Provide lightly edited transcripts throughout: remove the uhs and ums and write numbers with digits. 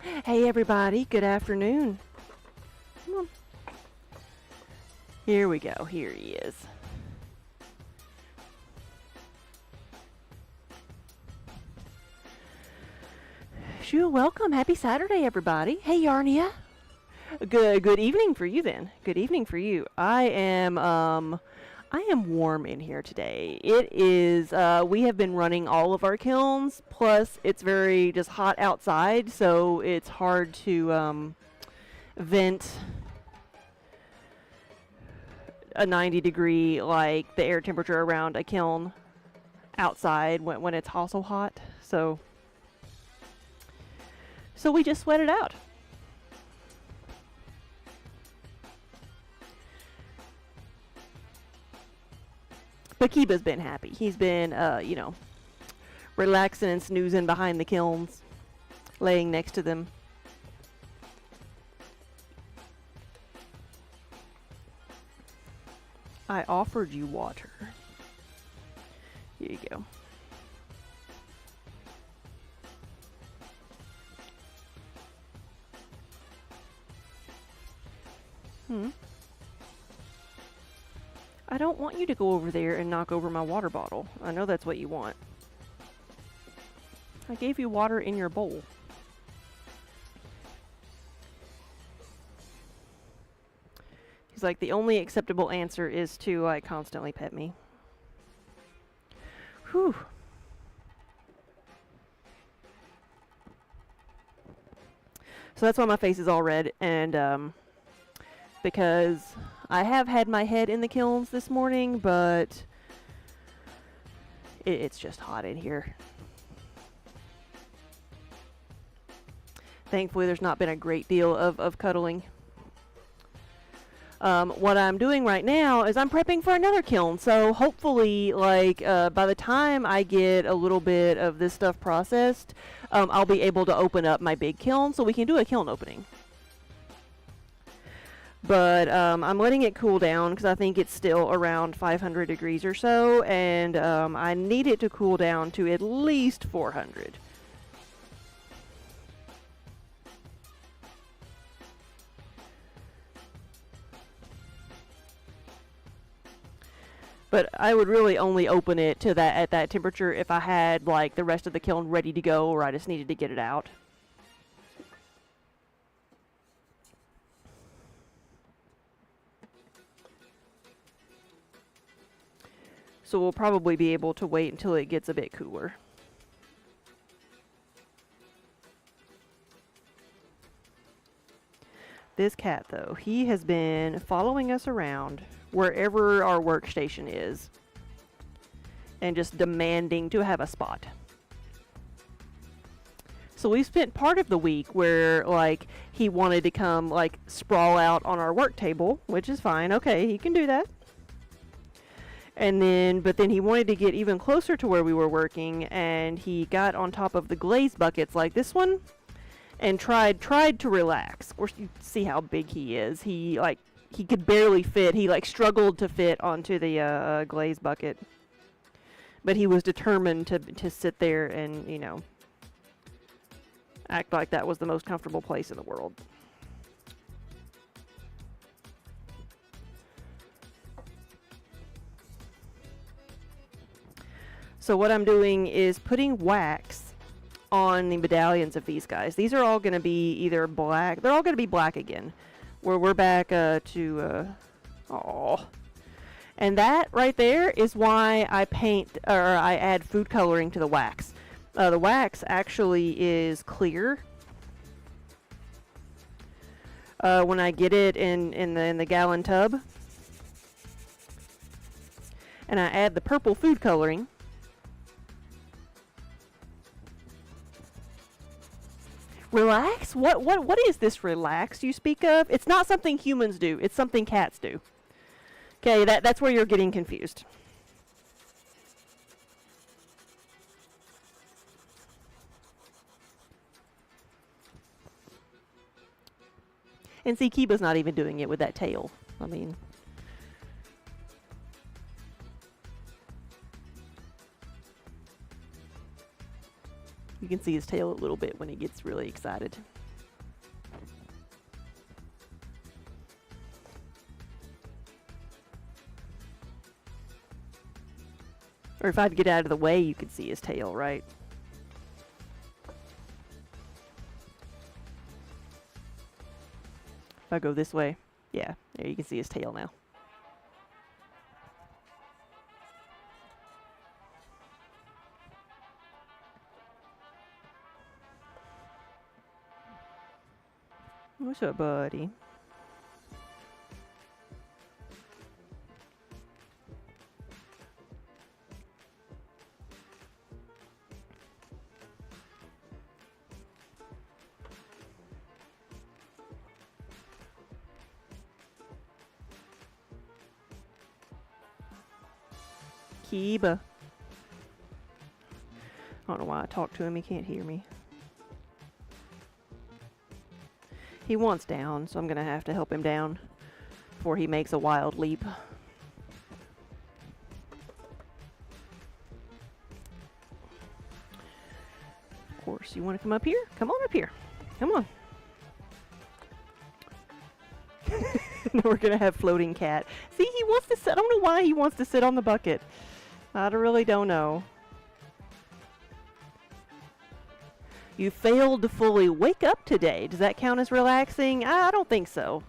Hey everybody, good afternoon. Come on. Here we go, here he is. Sure, welcome. Happy Saturday, everybody. Hey Yarnia. Good evening for you then. Good evening for you. I am warm in here today. It is, we have been running all of our kilns, plus it's very just hot outside, so it's hard to vent a 90-degree, like, the air temperature around a kiln outside when it's also hot. So we just sweat it out. But Kiba's been happy. He's been, relaxing and snoozing behind the kilns, laying next to them. I offered you water. Here you go. I don't want you to go over there and knock over my water bottle. I know that's what you want. I gave you water in your bowl. He's like, the only acceptable answer is to, like, constantly pet me. Whew. So that's why my face is all red, and, because I have had my head in the kilns this morning, but it's just hot in here. Thankfully, there's not been a great deal of cuddling. What I'm doing right now is I'm prepping for another kiln, so hopefully, like, by the time I get a little bit of this stuff processed, I'll be able to open up my big kiln so we can do a kiln opening. But I'm letting it cool down because I think it's still around 500 degrees or so, and I need it to cool down to at least 400. But I would really only open it to that at that temperature if I had, like, the rest of the kiln ready to go, or I just needed to get it out. So we'll probably be able to wait until it gets a bit cooler. This cat, though, he has been following us around wherever our workstation is and just demanding to have a spot. So we spent part of the week where, like, he wanted to come, like, sprawl out on our work table, which is fine. Okay, he can do that. But then he wanted to get even closer to where we were working, and he got on top of the glaze buckets like this one, and tried to relax. Of course, you see how big he is. He could barely fit. He, like, struggled to fit onto the glaze bucket, but he was determined to sit there and, you know, act like that was the most comfortable place in the world. So what I'm doing is putting wax on the medallions of these guys. These are all going to be either black. They're all going to be black again. We're back to... Aww. And that right there is why I paint, or I add food coloring to the wax. The wax actually is clear. When I get it in the gallon tub. And I add the purple food coloring. Relax? What is this relax you speak of? It's not something humans do. It's something cats do. Okay, that's where you're getting confused. And see, Kiba's not even doing it with that tail. I mean... You can see his tail a little bit when he gets really excited. Or if I'd get out of the way, you could see his tail, right? If I go this way, yeah, there you can see his tail now. What's up, buddy? Kiba. I don't know why I talk to him. He can't hear me. He wants down, so I'm going to have to help him down before he makes a wild leap. Of course, you want to come up here? Come on up here. Come on. Now we're going to have floating cat. See, he wants to sit. I don't know why he wants to sit on the bucket. I really don't know. You failed to fully wake up today. Does that count as relaxing? I don't think so.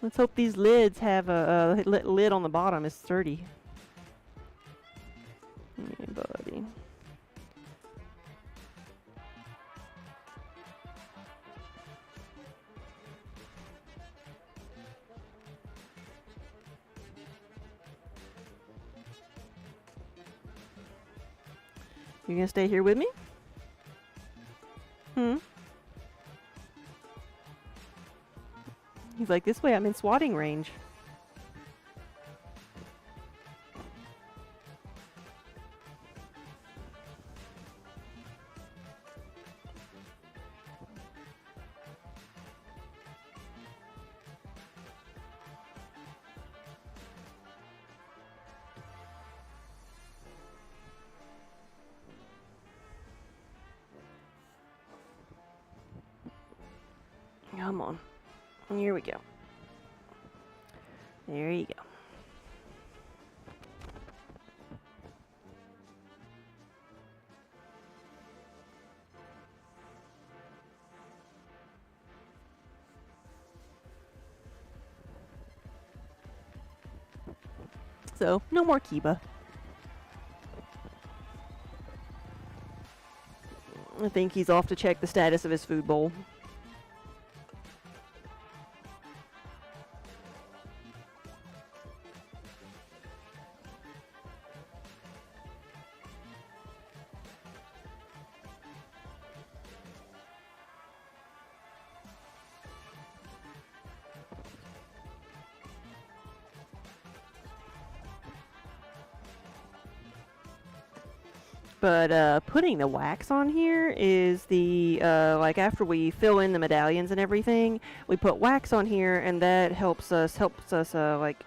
Let's hope these lids have a lid on the bottom is sturdy. Hey, buddy. You gonna stay here with me? He's like, this way I'm in swatting range. Come on. Here we go. There you go. So, no more Kiba. I think he's off to check the status of his food bowl. But putting the wax on here is the, like after we fill in the medallions and everything, we put wax on here and that helps us like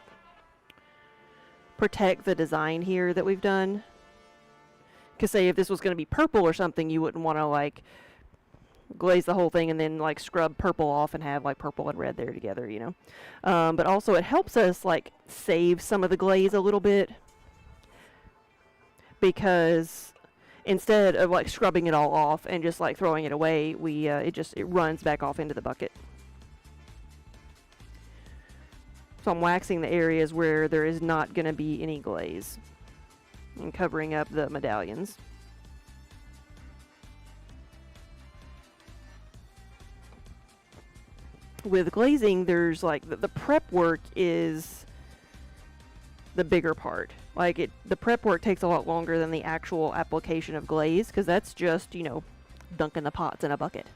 protect the design here that we've done. Because say if this was going to be purple or something, you wouldn't want to like glaze the whole thing and then like scrub purple off and have like purple and red there together, you know. But also it helps us like save some of the glaze a little bit, because instead of like scrubbing it all off and just like throwing it away, we it runs back off into the bucket. So I'm waxing the areas where there is not going to be any glaze and covering up the medallions. With glazing, there's like the prep work is the bigger part. Like the prep work takes a lot longer than the actual application of glaze, because that's just, you know, dunking the pots in a bucket.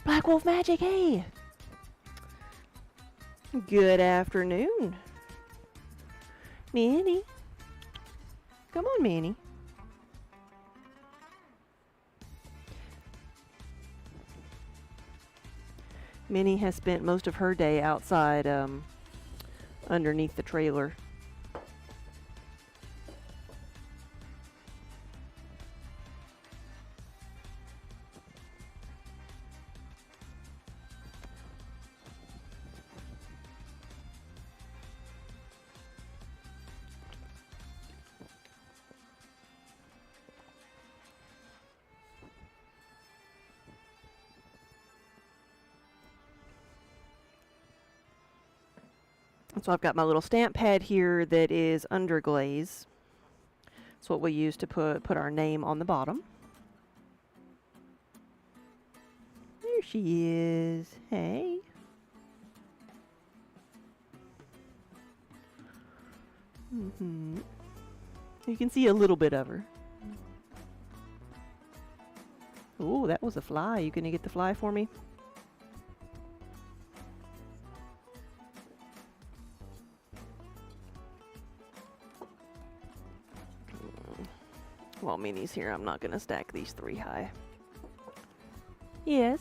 Black Wolf Magic, hey! Good afternoon. Minnie. Come on, Minnie. Minnie has spent most of her day outside underneath the trailer. So I've got my little stamp pad here that is under glaze. That's what we use to put our name on the bottom. There she is. Hey. You can see a little bit of her. Oh, that was a fly. You gonna get the fly for me? While Minnie's here, I'm not gonna stack these 3 high. Yes.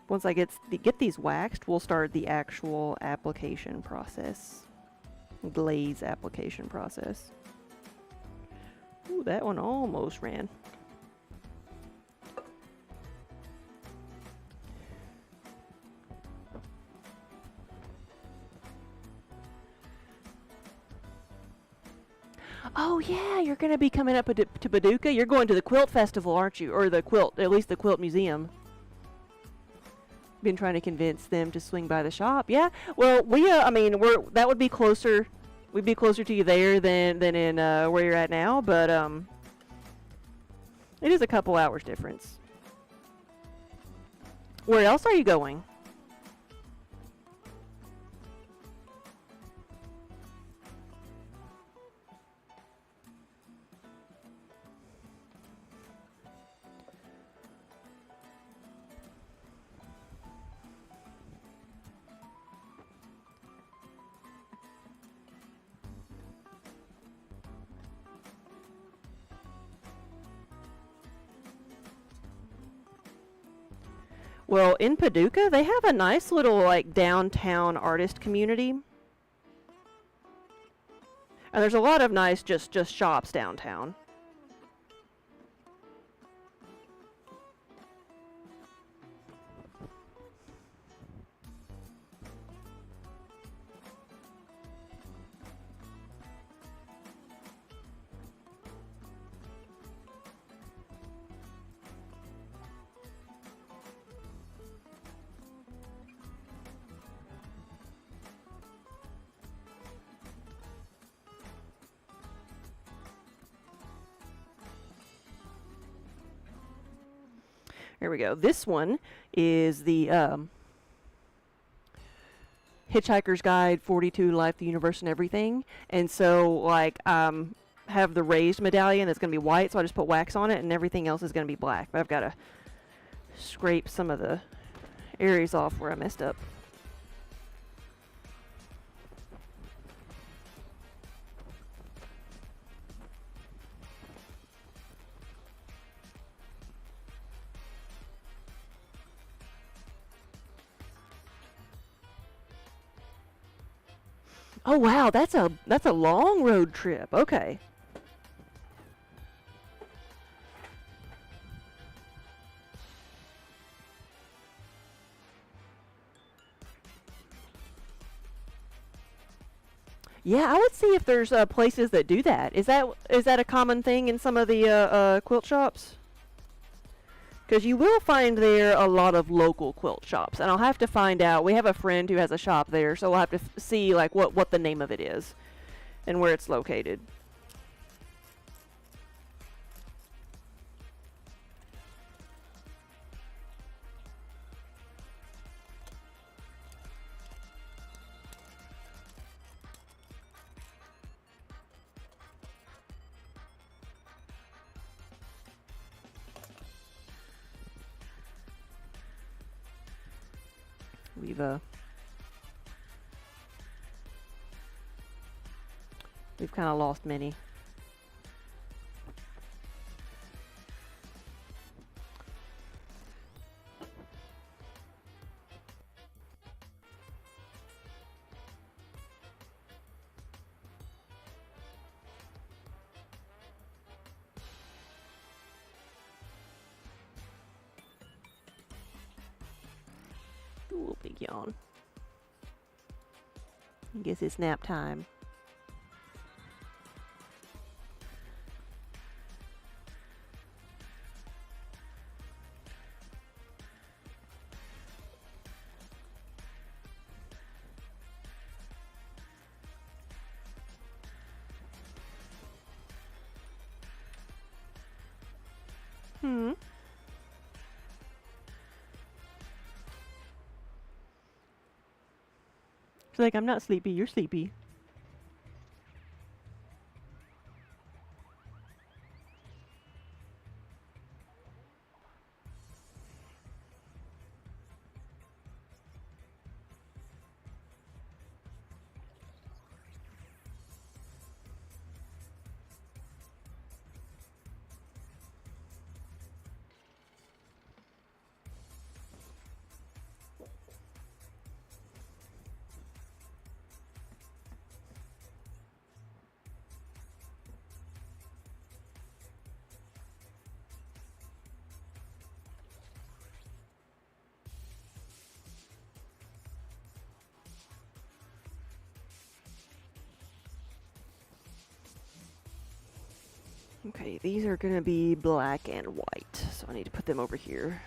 Once I get these waxed, we'll start the actual application process. Glaze application process. Ooh, that one almost ran. Oh yeah, you're gonna be coming up to Paducah? You're going to the Quilt Festival, aren't you? Or the Quilt, at least the Quilt Museum. Been trying to convince them to swing by the shop. Yeah, well, I mean, that would be closer. We'd be closer to you there than in where you're at now, but it is a couple hours difference. Where else are you going? Well, in Paducah, they have a nice little, like, downtown artist community. And there's a lot of nice just shops downtown. Here we go. This one is the Hitchhiker's Guide 42 Life, the Universe, and Everything. And so, like, have the raised medallion that's going to be white, so I just put wax on it, and everything else is going to be black. But I've got to scrape some of the areas off where I messed up. Oh wow, that's a long road trip. Okay. Yeah, I would see if there's places that do that. Is that a common thing in some of the quilt shops? Because you will find there a lot of local quilt shops, and I'll have to find out. We have a friend who has a shop there, so we'll have to see like what the name of it is and where it's located. We've kind of lost many. Ooh, big yawn. I guess it's nap time. She's like, I'm not sleepy, you're sleepy. Okay, these are gonna be black and white, so I need to put them over here.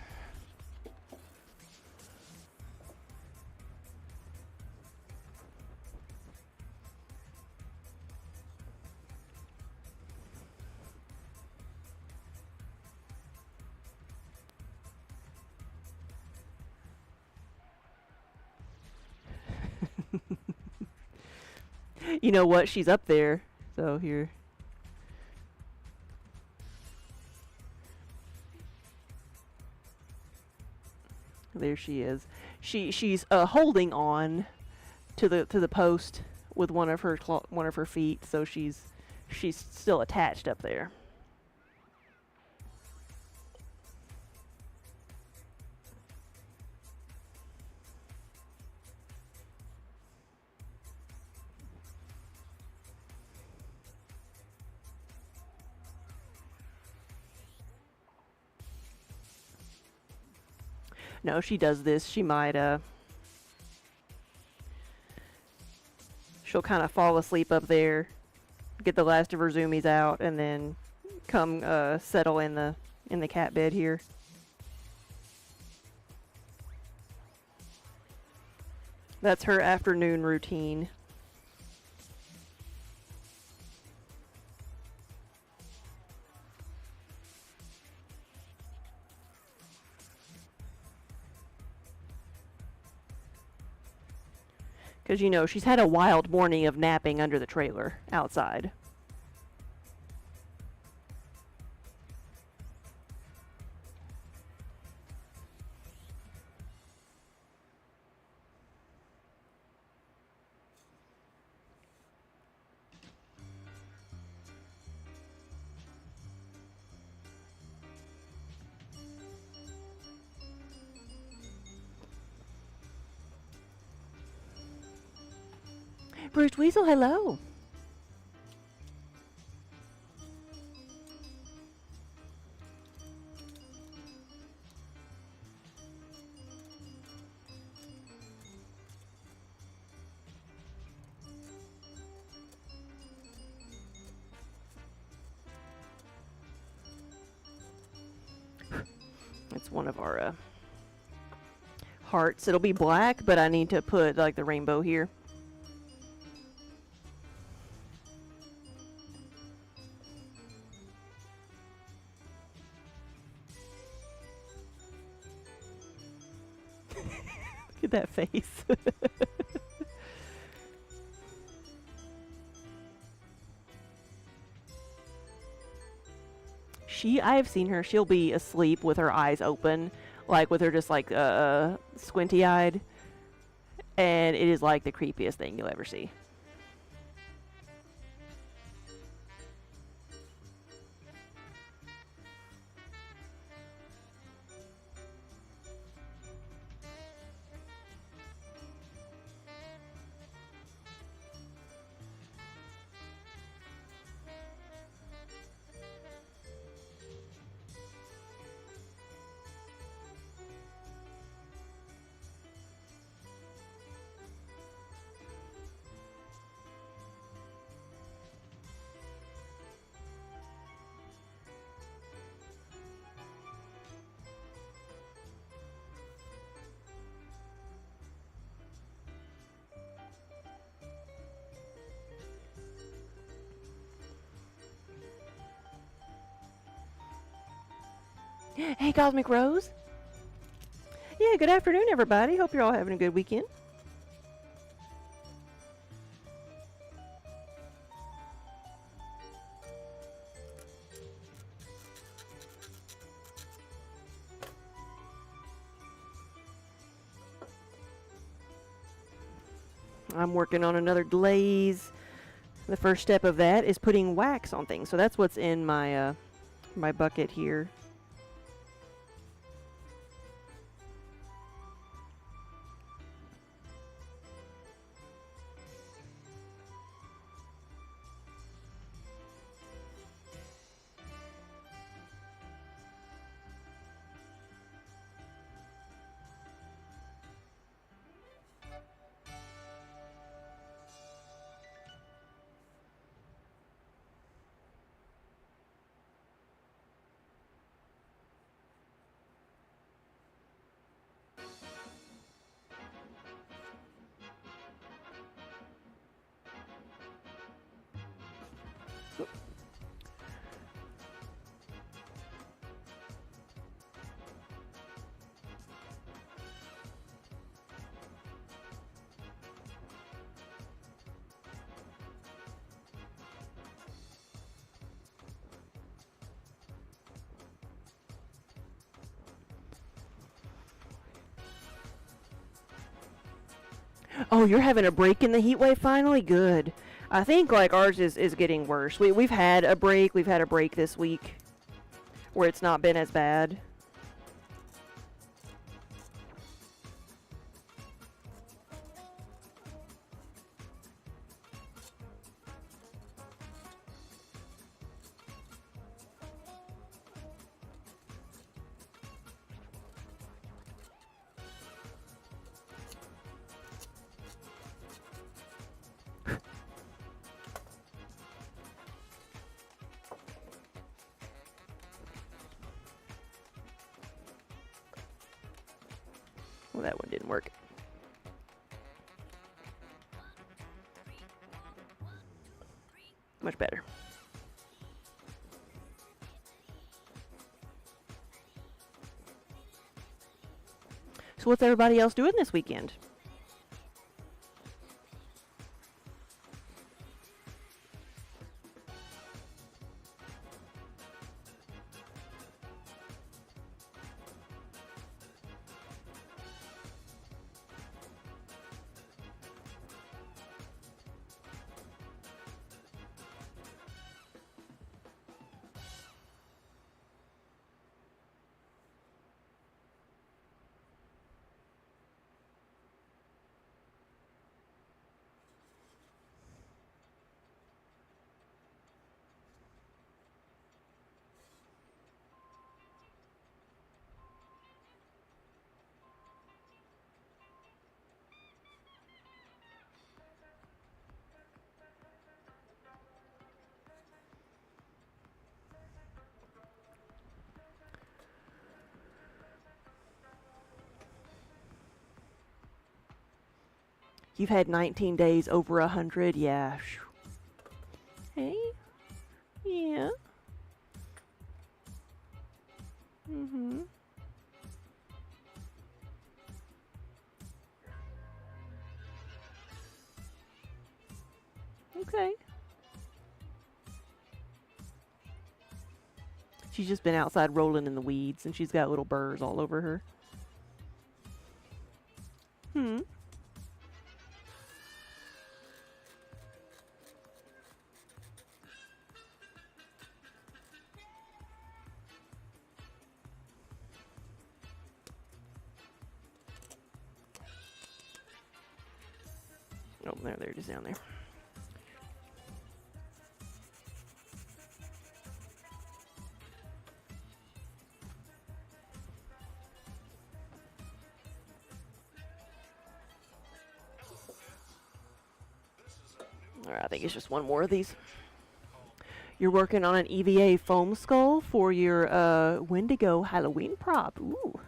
You know what? She's up there. So here. There she is. She's holding on to the post with one of her feet, so she's still attached up there. No, she does this. She might, she'll kind of fall asleep up there, get the last of her zoomies out, and then come, settle in the cat bed here. That's her afternoon routine. Because, you know, she's had a wild morning of napping under the trailer outside. Bruce Weasel, hello. It's one of our hearts. It'll be black, but I need to put like the rainbow here. Look at that face. I have seen her, she'll be asleep with her eyes open, like with her just like squinty eyed, and it is like the creepiest thing you'll ever see. Hey, Cosmic Rose. Yeah, good afternoon, everybody. Hope you're all having a good weekend. I'm working on another glaze. The first step of that is putting wax on things. So that's what's in my my bucket here. Oh, you're having a break in the heat wave finally? Good. I think like ours is getting worse. We've had a break. We've had a break this week where it's not been as bad. Well, that one didn't work. Much better. So what's everybody else doing this weekend? You've had 19 days over 100. Yeah. Hey. Yeah. Mm-hmm. Okay. She's just been outside rolling in the weeds, and she's got little burrs all over her. Hmm. Oh, they're just down there. Alright, I think it's just one more of these. You're working on an EVA foam skull for your Wendigo Halloween prop. Ooh.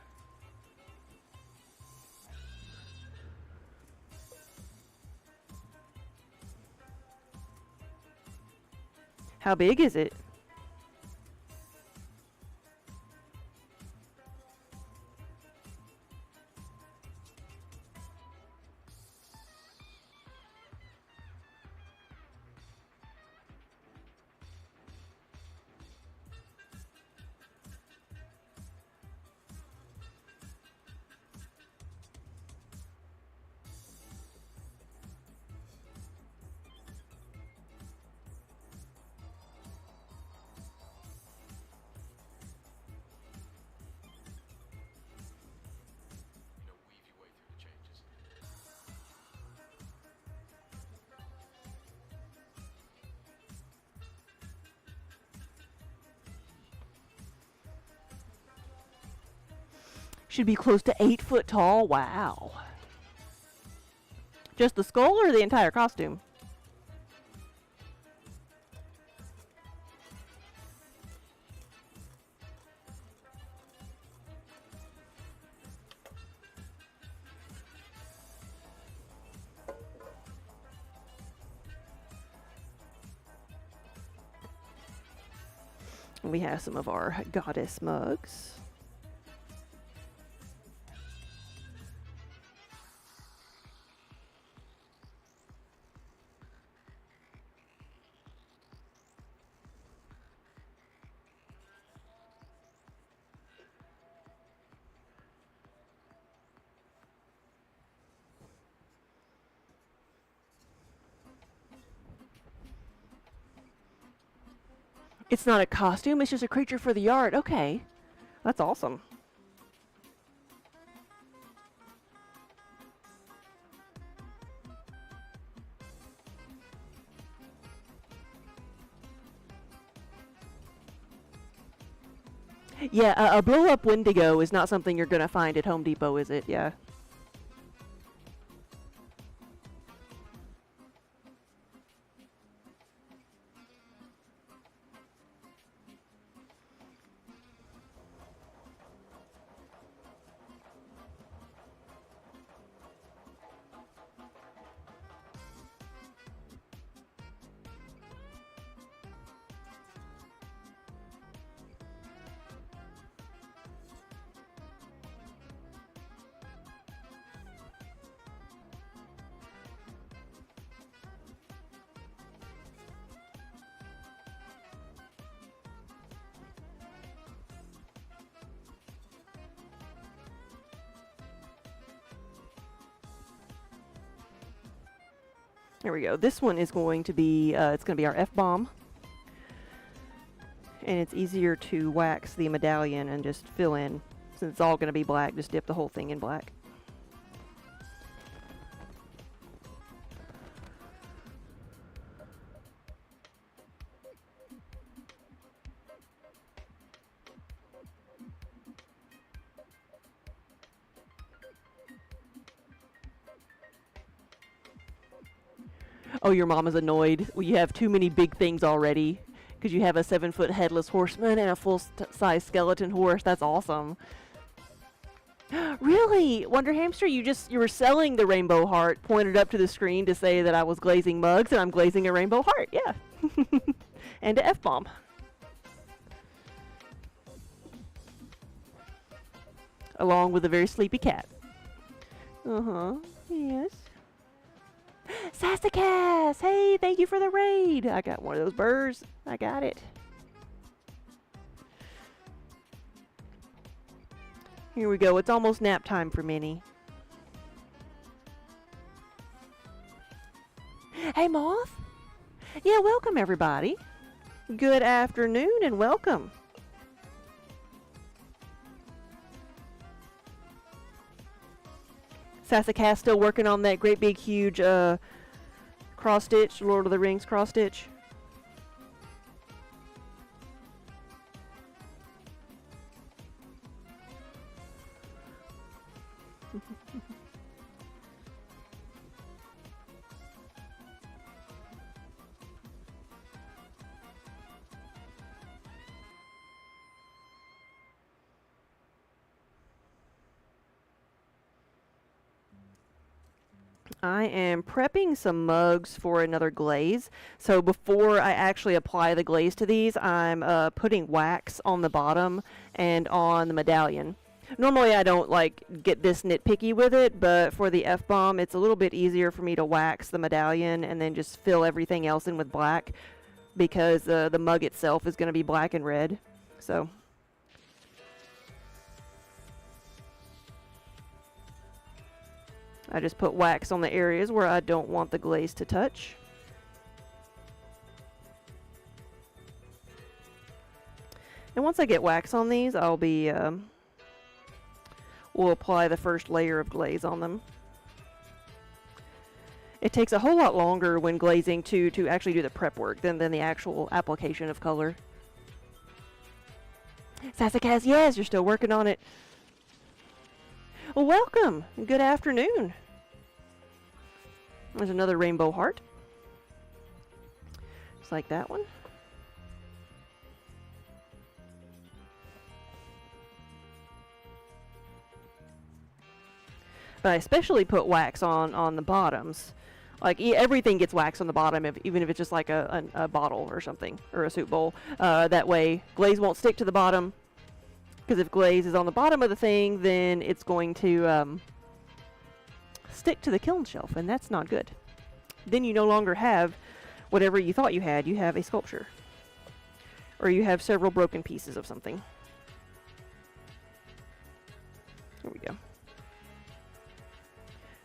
How big is it? Should be close to 8 foot tall. Wow. Just the skull or the entire costume? We have some of our goddess mugs. It's not a costume, it's just a creature for the yard. Okay. That's awesome. Yeah, a blow-up Wendigo is not something you're going to find at Home Depot, is it? Yeah. There we go. This one is going to be, it's going to be our F-bomb. And it's easier to wax the medallion and just fill in. Since it's all going to be black, just dip the whole thing in black. Oh, your mom is annoyed. Well, you have too many big things already. Because you have a 7-foot headless horseman and a full-size skeleton horse. That's awesome. Really? Wonder Hamster, you were selling the rainbow heart, pointed up to the screen to say that I was glazing mugs, and I'm glazing a rainbow heart, yeah. And a F-bomb. Along with a very sleepy cat. Uh-huh, yes. Sassacas! Hey, thank you for the raid! I got one of those burrs. I got it. Here we go. It's almost nap time for Minnie. Hey, Moth. Yeah, welcome, everybody. Good afternoon and welcome. Sassacas still working on that great big huge cross stitch, Lord of the Rings cross stitch. I am prepping some mugs for another glaze. So before I actually apply the glaze to these, I'm putting wax on the bottom and on the medallion. Normally I don't like get this nitpicky with it, but for the F-bomb it's a little bit easier for me to wax the medallion and then just fill everything else in with black because the mug itself is going to be black and red. So I just put wax on the areas where I don't want the glaze to touch. And once I get wax on these, I'll be, we'll apply the first layer of glaze on them. It takes a whole lot longer when glazing to actually do the prep work than the actual application of color. Sassacas, yes, you're still working on it. Well, welcome. Good afternoon. There's another rainbow heart. Just like that one. But I especially put wax on the bottoms. Like everything gets wax on the bottom, even if it's just like a bottle or something, or a soup bowl. That way glaze won't stick to the bottom. Because if glaze is on the bottom of the thing, then it's going to stick to the kiln shelf, and that's not good. Then you no longer have whatever you thought you had. You have a sculpture. Or you have several broken pieces of something. There we go.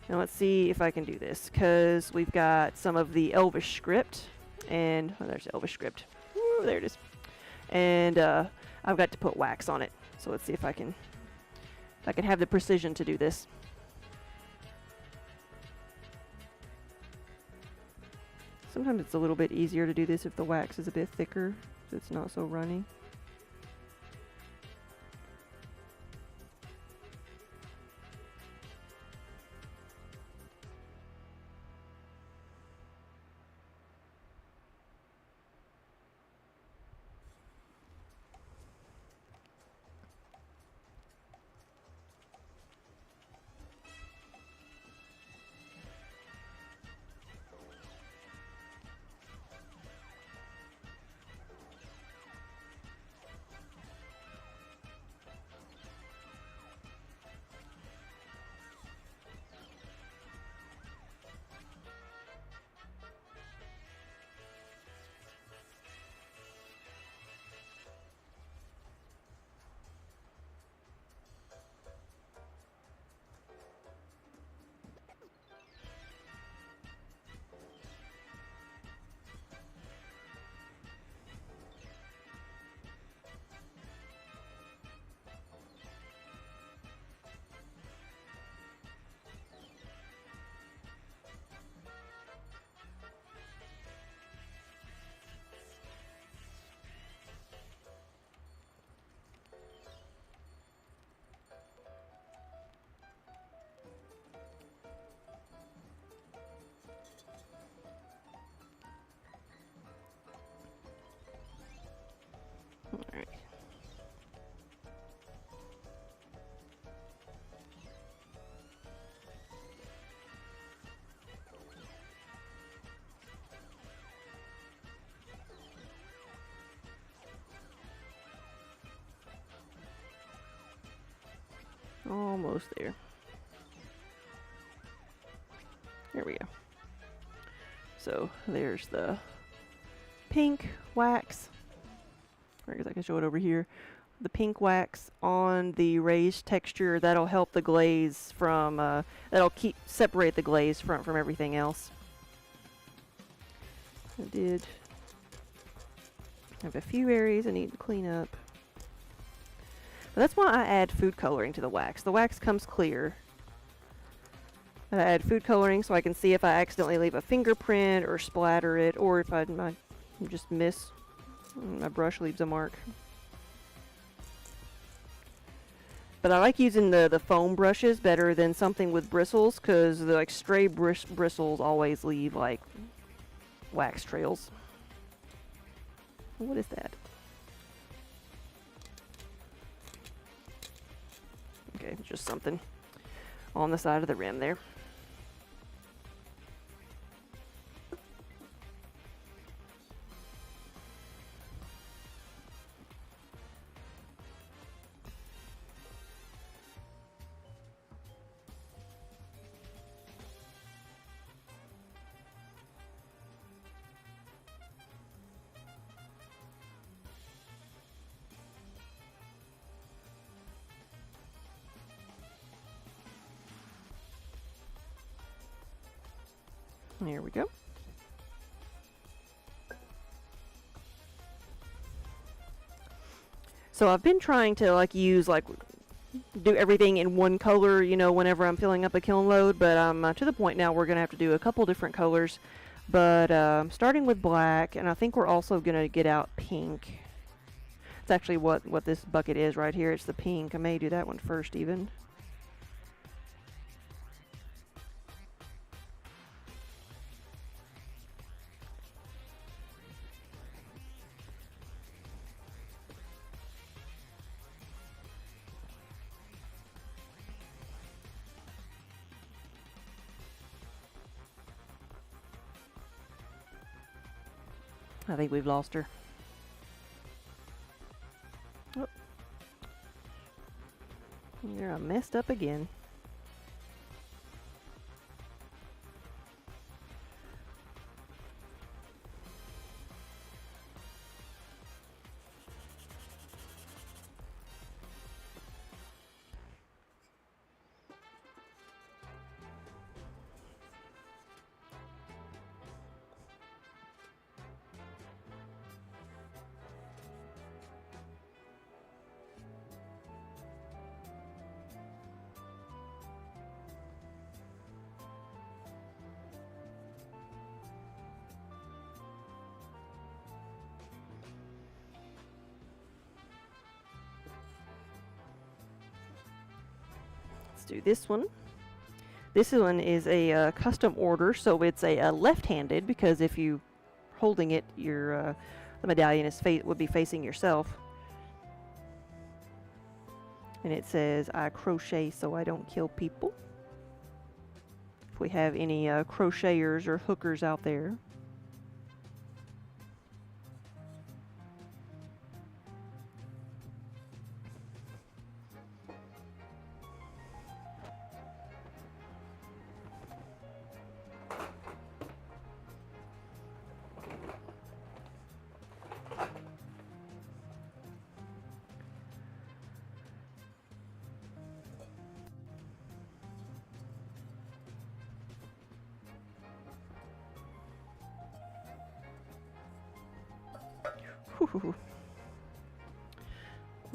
Now let's see if I can do this, because we've got some of the Elvish script, and oh, there's the Elvish script. Ooh, there it is. And I've got to put wax on it. So let's see if I can have the precision to do this. Sometimes it's a little bit easier to do this if the wax is a bit thicker, so it's not so runny. Almost there. There we go. So there's the pink wax. I guess I can show it over here. The pink wax on the raised texture, that'll help the glaze from, that'll separate the glaze from everything else. I did have a few areas I need to clean up. But that's why I add food coloring to the wax. The wax comes clear. I add food coloring so I can see if I accidentally leave a fingerprint or splatter it, or if I just miss, my brush leaves a mark. But I like using the foam brushes better than something with bristles, because the like stray bristles always leave like wax trails. What is that? Okay, just something on the side of the rim there. There we go. So I've been trying to like use do everything in one color, you know, whenever I'm filling up a kiln load, but I'm to the point now we're going to have to do a couple different colors. But starting with black, and I think we're also going to get out pink. It's actually what this bucket is right here. It's the pink. I may do that one first even. I think we've lost her. Oh. You're messed up again. Do this one. This one is a custom order, so it's a left-handed, because if you holding it, your the medallion would be facing yourself. And it says, "I crochet so I don't kill people." If we have any crocheters or hookers out there.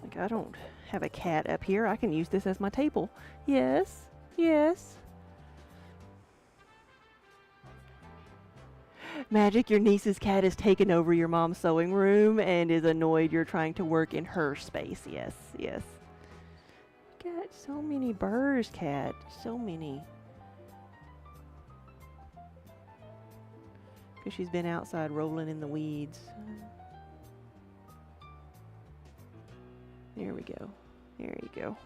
Like, I don't have a cat up here. I can use this as my table. Yes, yes. Magic, your niece's cat has taken over your mom's sewing room and is annoyed you're trying to work in her space. Yes, yes. Got so many birds, cat. So many. Because she's been outside rolling in the weeds. There we go. There you go.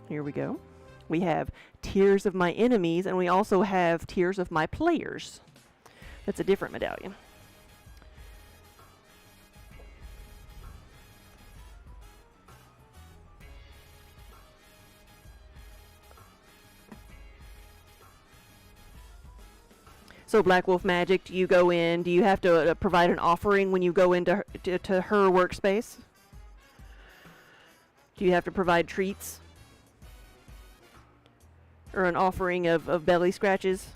Here we go. We have Tears of My Enemies, and we also have Tears of My Players. That's a different medallion. So Black Wolf Magic, do you go in, do you have to provide an offering when you go into her workspace? Do you have to provide treats? Or an offering of belly scratches?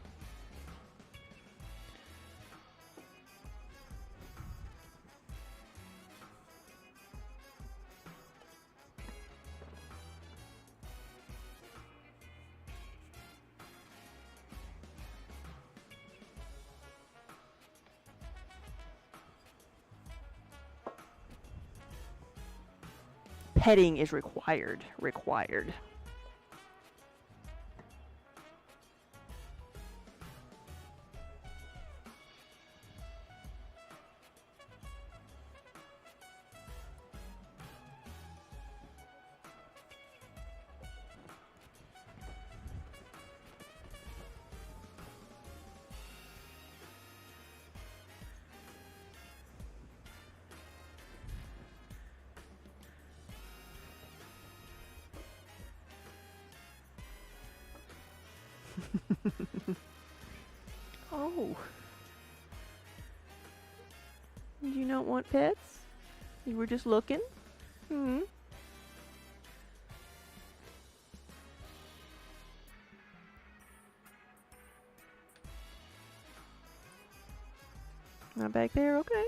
Petting is required. Required. Oh. Did you not want pets? You were just looking? Hmm. Not back there? Okay.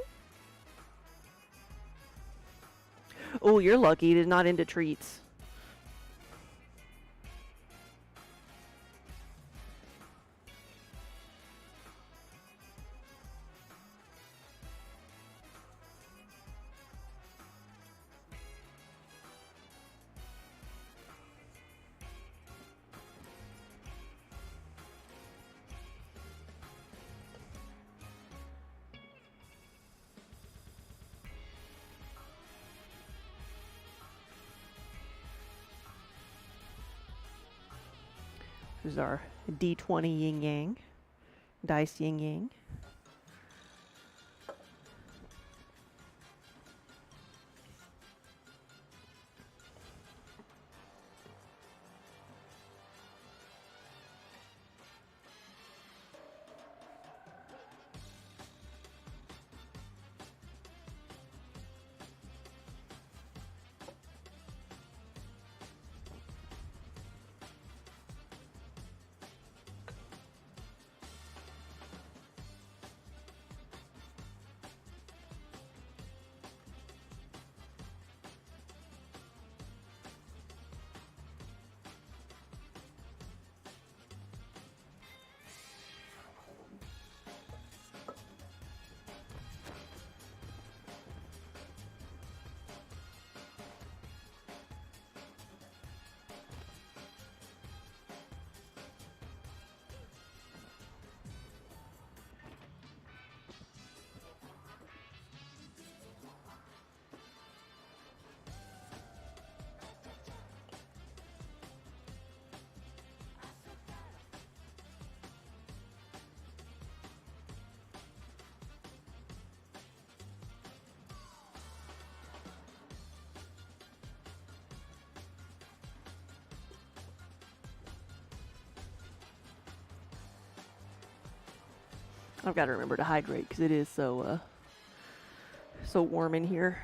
Oh, you're lucky it is not into treats. This is our D20 yin yang, dice yin yang. I've got to remember to hydrate because it is so warm in here.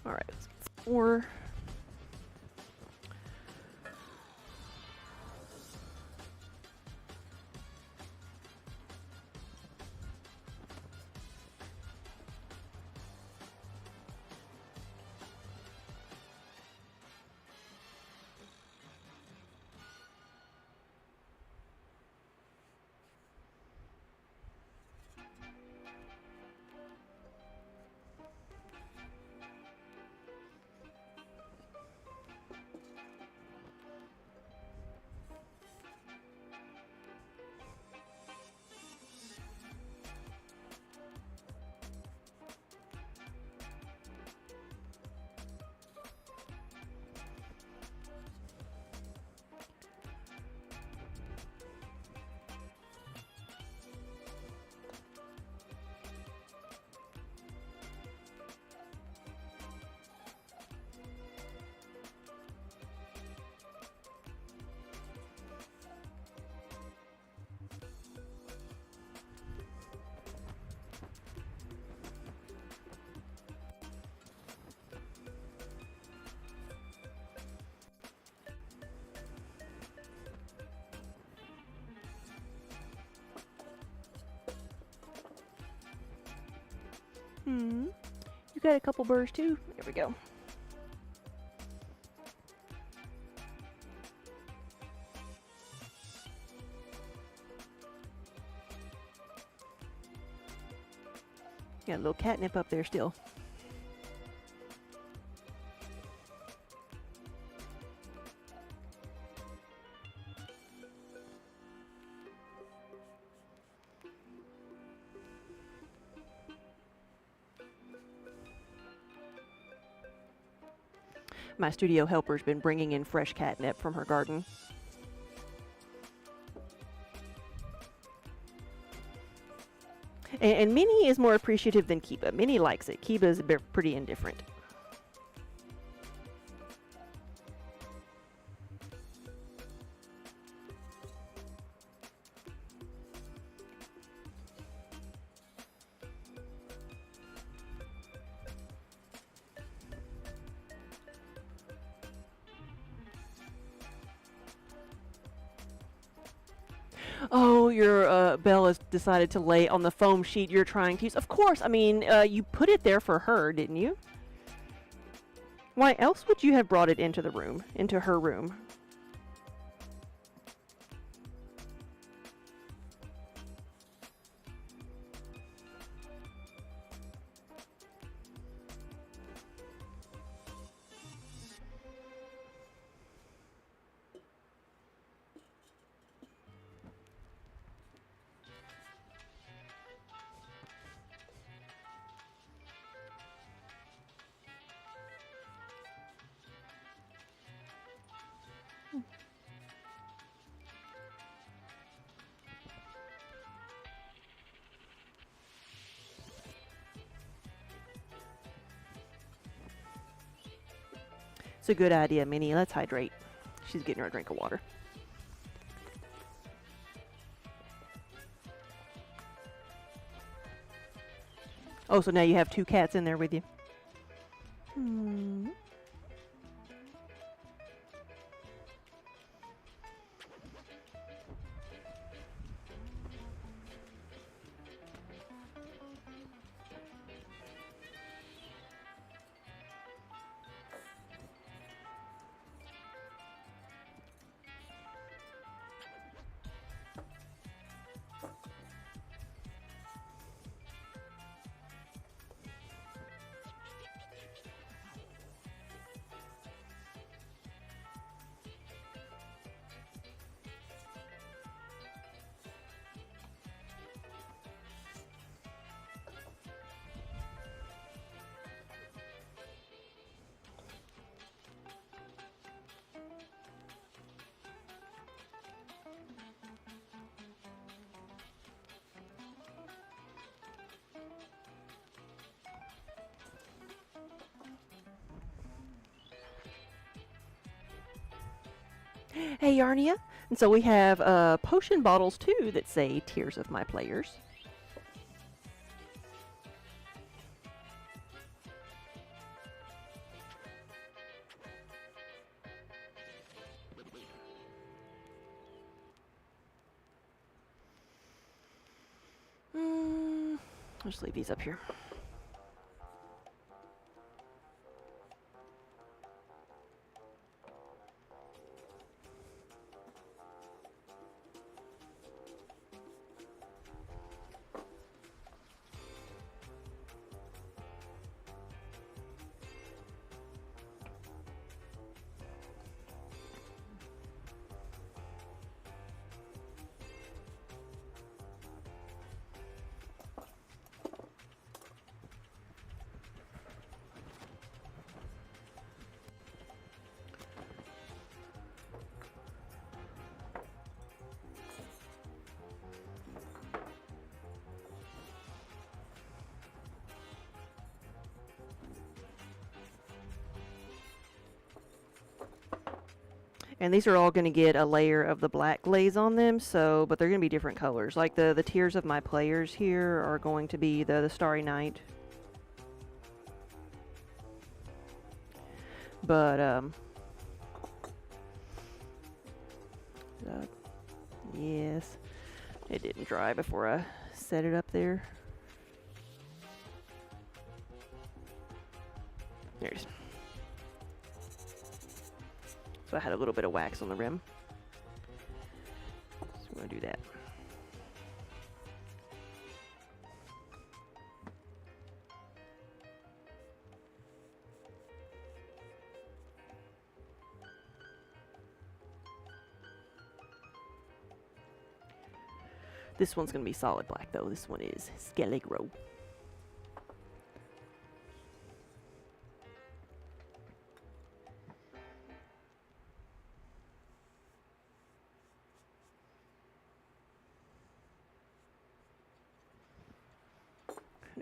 Alright, let's get some more. You got a couple burrs too? There we go. Got a little catnip up there still. My studio helper's been bringing in fresh catnip from her garden. And Minnie is more appreciative than Kiba. Minnie likes it. Kiba is pretty indifferent. Oh, your Belle has decided to lay on the foam sheet you're trying to use. Of course, I mean, you put it there for her, didn't you? Why else would you have brought it into the room, into her room? It's a good idea, Minnie. Let's hydrate. She's getting her a drink of water. Oh, so now you have two cats in there with you. Hey, Yarnia. And so we have potion bottles, too, that say Tears of My Players. I'll just leave these up here. And these are all going to get a layer of the black glaze on them, so, but they're going to be different colors. Like the tiers of my players here are going to be the Starry Night. But, yes, it didn't dry before I set it up there. There it is. So I had a little bit of wax on the rim. So we're going to do that. This one's going to be solid black though. This one is Scaligro.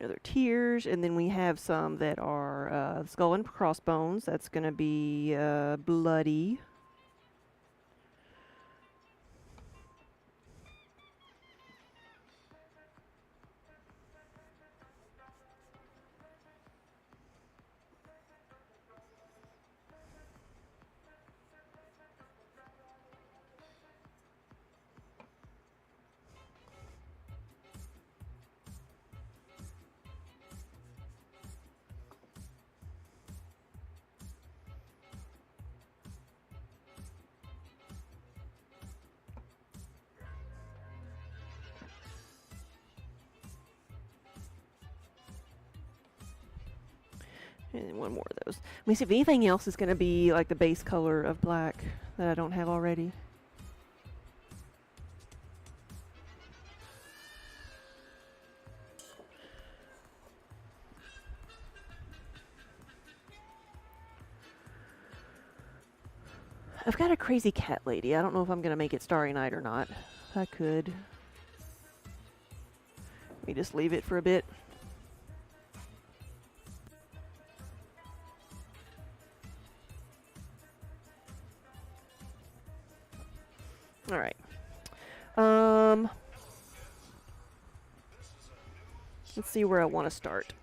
Other tiers, and then we have some that are skull and crossbones. That's going to be bloody. And one more of those. Let me see if anything else is going to be like the base color of black that I don't have already. I've got a crazy cat lady. I don't know if I'm going to make it Starry Night or not. I could. Let me just leave it for a bit. All right. Let's see where I want to start.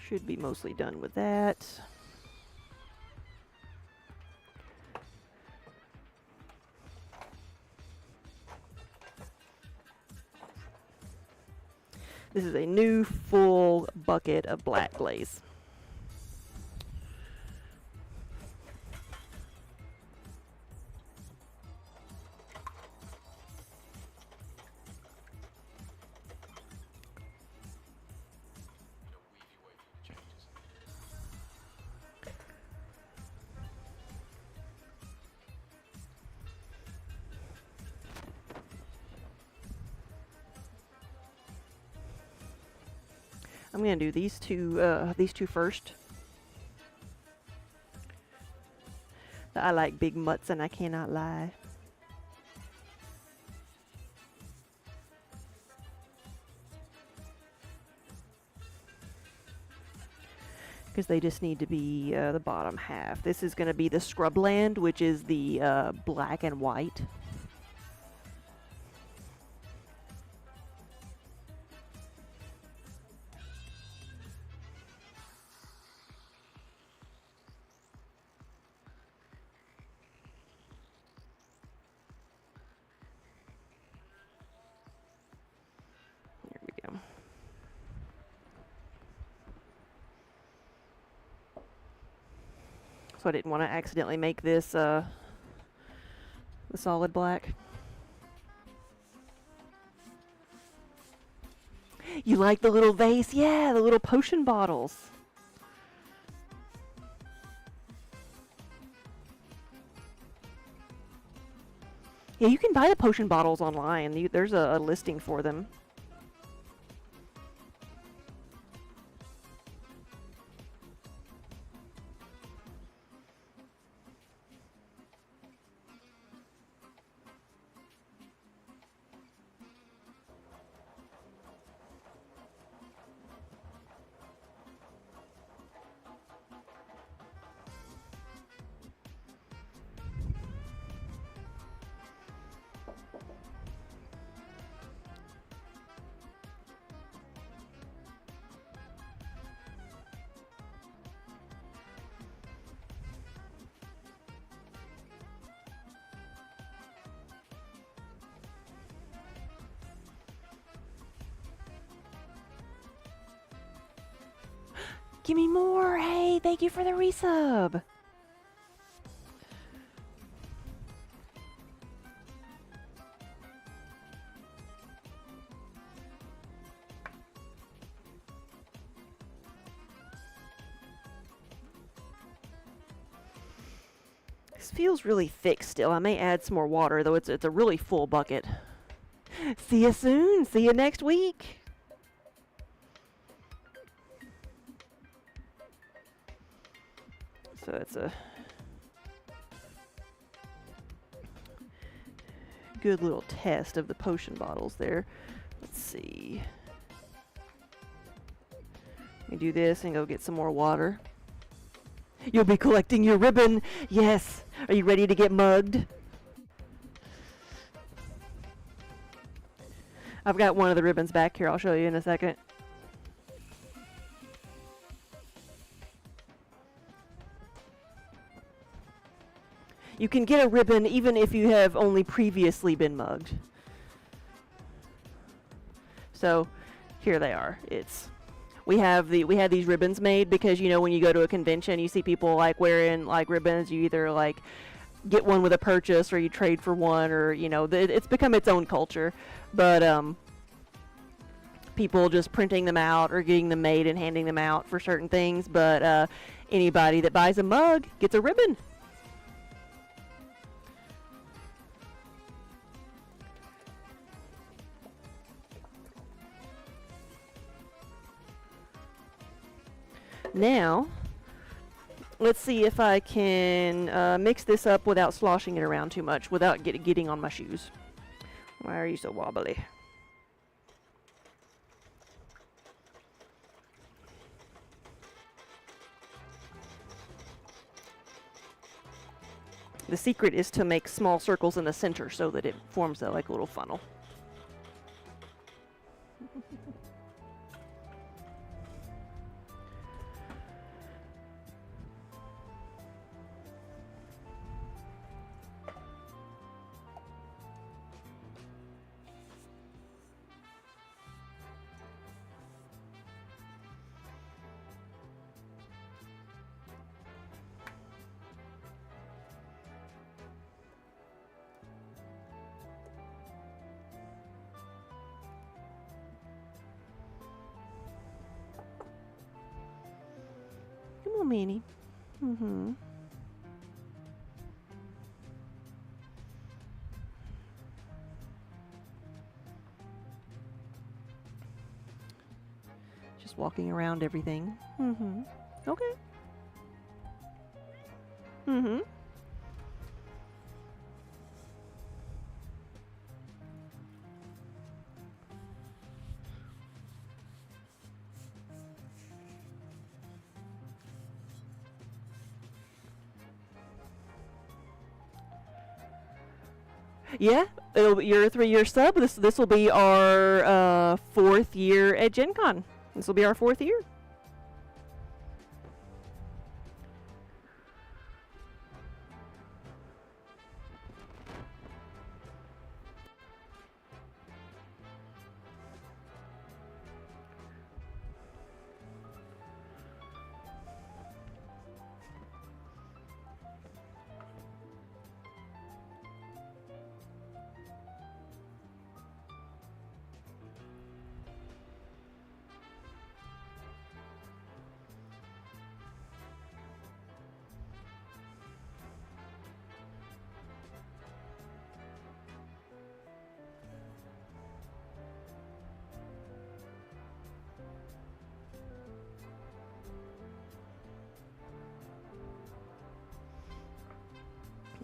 Should be mostly done with that. This is a new full bucket of black glaze. I'm going to do these two first. I like big mutts and I cannot lie. because they just need to be the bottom half. This is going to be the scrubland, which is the black and white. There we go. So I didn't want to accidentally make this the solid black. You like the little vase? Yeah, the little potion bottles. Yeah, you can buy the potion bottles online. There's a listing for them. Give me more! Hey, thank you for the resub! This feels really thick still. I may add some more water, though it's a really full bucket. See you soon! See you next week! So it's a good little test of the potion bottles there. Let's see. Let me do this and go get some more water. You'll be collecting your ribbon. Yes. Are you ready to get mugged? I've got one of the ribbons back here. I'll show you in a second. You can get a ribbon even if you have only previously been mugged. So here they are. We had these ribbons made because, you know, when you go to a convention, you see people like wearing like ribbons. You either like get one with a purchase or you trade for one, or, you know, it's become its own culture. But people just printing them out or getting them made and handing them out for certain things. But anybody that buys a mug gets a ribbon. Now, let's see if I can mix this up without sloshing it around too much, without getting on my shoes. Why are you so wobbly? The secret is to make small circles in the center so that it forms like a little funnel. Come on, Manny. Mm-hmm. Just walking around everything. Mm-hmm. Okay. Mm-hmm. Yeah, you're a 3-year sub. This will be our 4th year at Gen Con. This will be our 4th year.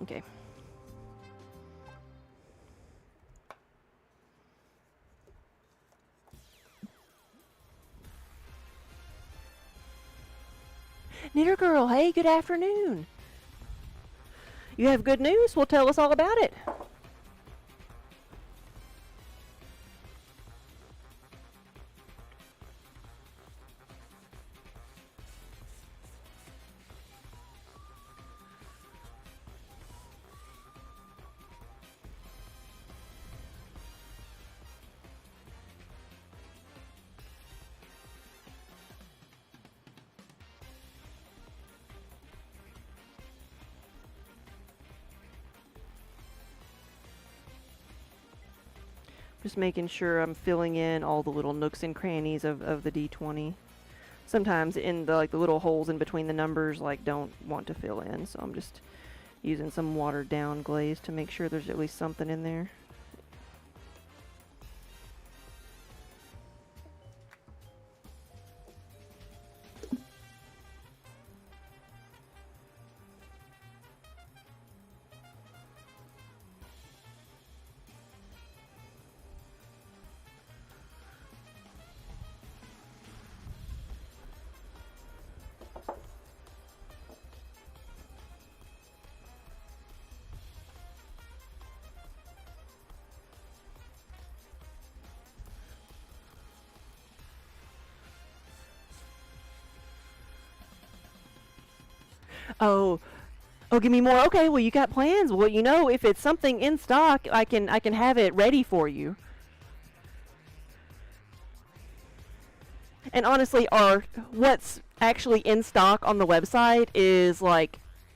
Okay. Knitter Girl, hey, good afternoon. You have good news? Well, tell us all about it. Just making sure I'm filling in all the little nooks and crannies of the D20. Sometimes in the the little holes in between the numbers don't want to fill in, so I'm just using some watered down glaze to make sure there's at least something in there. Oh, oh, give me more. Okay, well you got plans. Well, if it's something in stock, I can have it ready for you. And honestly, what's actually in stock on the website is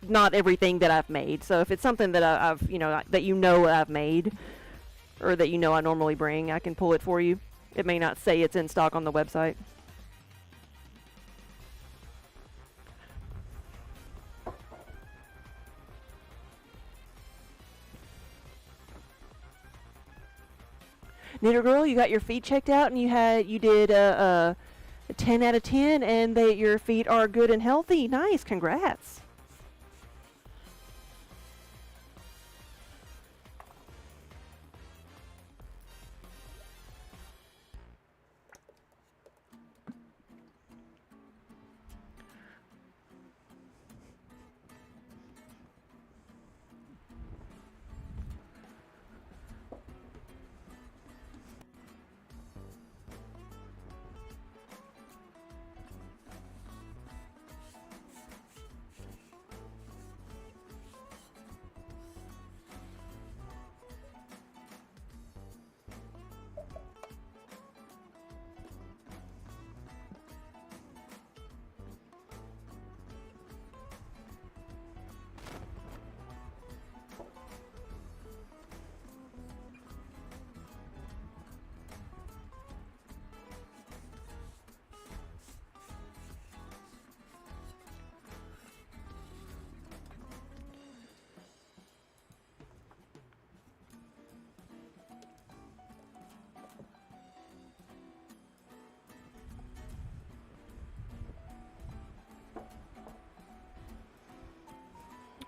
not everything that I've made. So if it's something that I've that I've made, or that I normally bring, I can pull it for you. It may not say it's in stock on the website. Knitter Girl, you got your feet checked out, and you did a 10 out of 10, and your feet are good and healthy. Nice, congrats.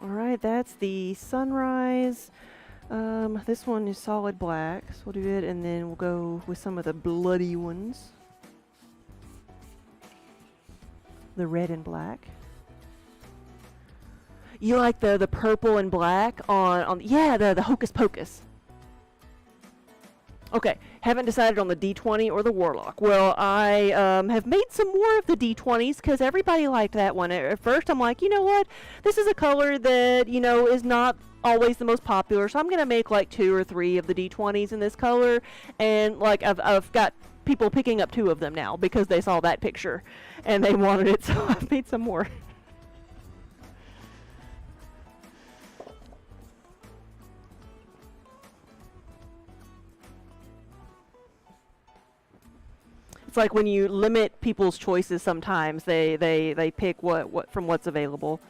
Alright, that's the sunrise. This one is solid black, so we'll do it, and then we'll go with some of the bloody ones. The red and black. You like the purple and black on yeah, the Hocus Pocus. Okay, haven't decided on the D20 or the Warlock. Well, I have made some more of the D20s because everybody liked that one. At first, I'm like, you know what? This is a color that, you know, is not always the most popular, so I'm going to make like 2 or 3 of the D20s in this color. And, like, I've got people picking up 2 of them now because they saw that picture and they wanted it, so I've made some more. It's like when you limit people's choices sometimes, they pick what from what's available.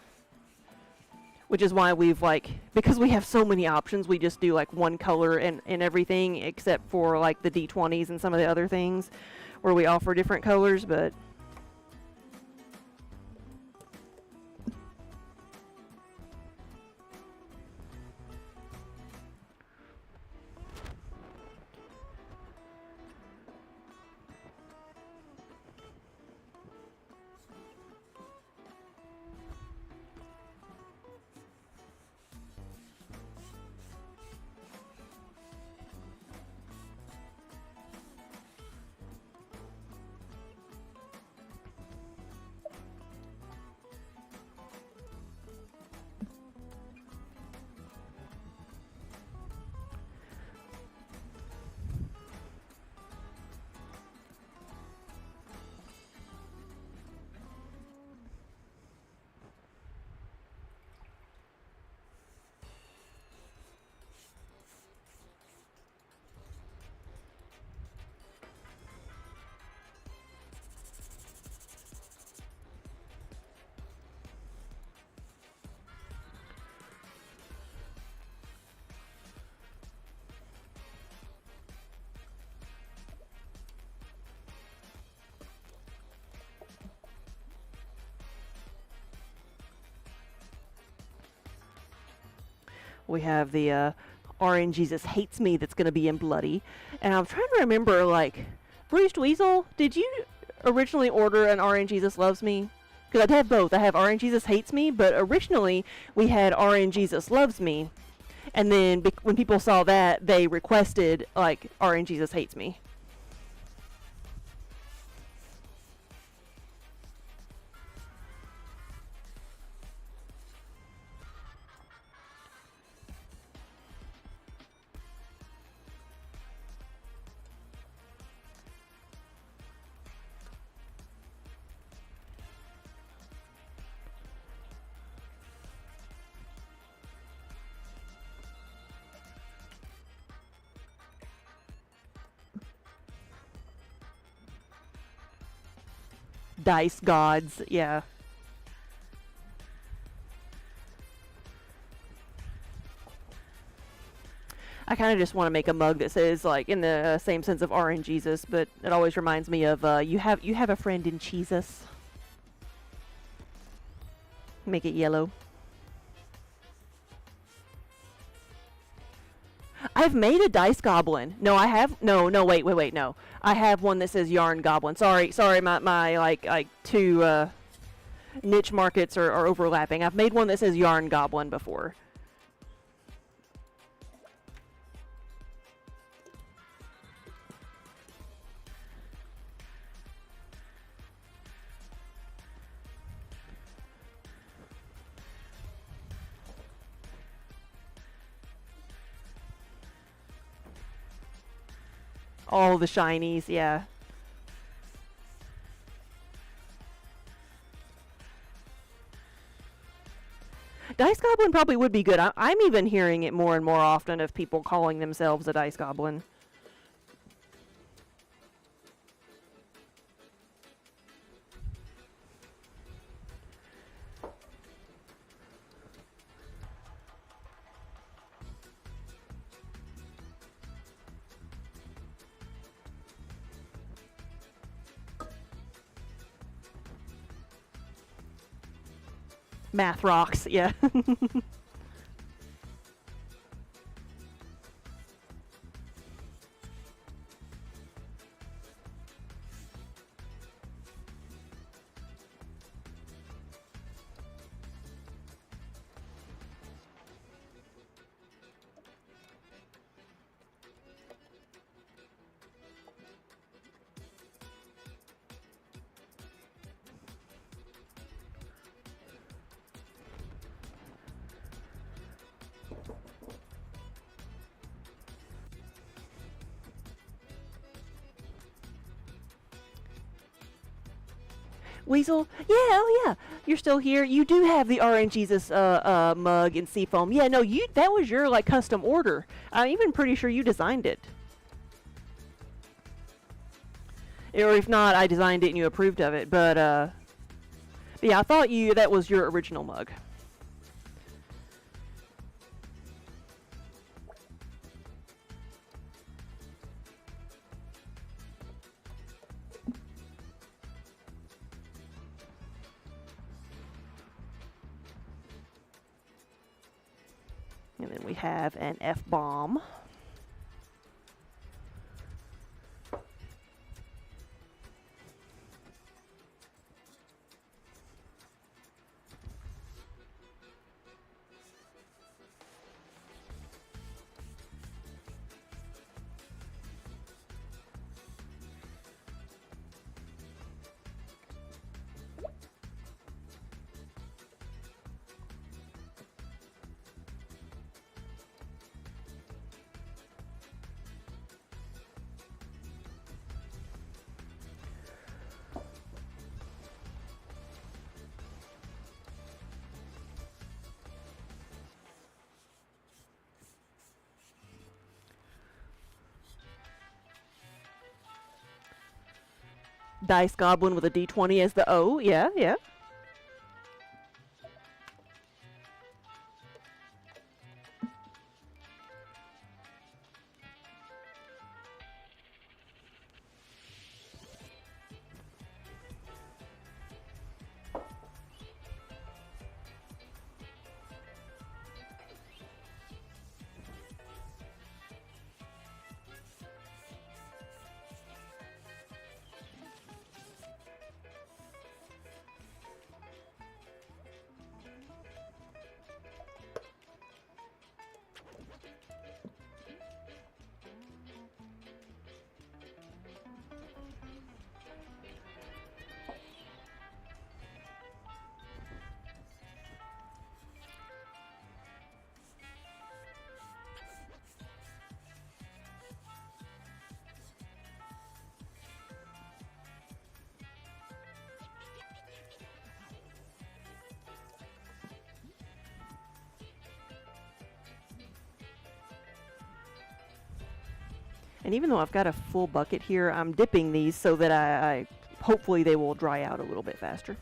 Which is why we've, like, because we have so many options, we just do like one color and everything except for like the D20s and some of the other things where we offer different colors, but we have the RN Jesus Hates Me that's going to be in Bloody. And I'm trying to remember, like, Bruised Weasel, did you originally order an RN Jesus Loves Me? Because I have both. I have RN Jesus Hates Me, but originally we had RN Jesus Loves Me. And then when people saw that, they requested, like, RN Jesus Hates Me. Dice gods, yeah. I kind of just want to make a mug that says, like, in the same sense of RN Jesus, but it always reminds me of you have a friend in Jesus. Make it yellow. I've made a dice goblin. No, I have wait, no. I have one that says yarn goblin. Sorry, my like 2 niche markets are overlapping. I've made one that says yarn goblin before. All the shinies, yeah. Dice Goblin probably would be good. I'm even hearing it more and more often of people calling themselves a Dice Goblin. Math rocks, yeah. Weasel? Yeah, oh yeah. You're still here. You do have the Orange Jesus mug in seafoam. Yeah, no, that was your like custom order. I'm even pretty sure you designed it. Or if not, I designed it and you approved of it. But yeah, I thought that was your original mug. And then we have an F-bomb. Dice Goblin with a D20 as the O. Yeah, yeah. And even though I've got a full bucket here, I'm dipping these so that I hopefully they will dry out a little bit faster.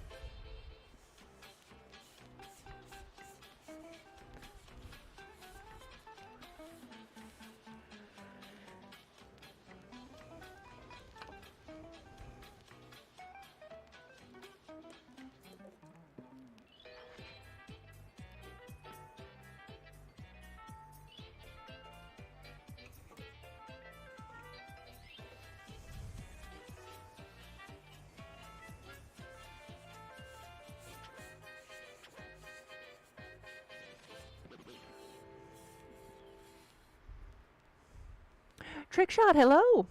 Trickshot, hello.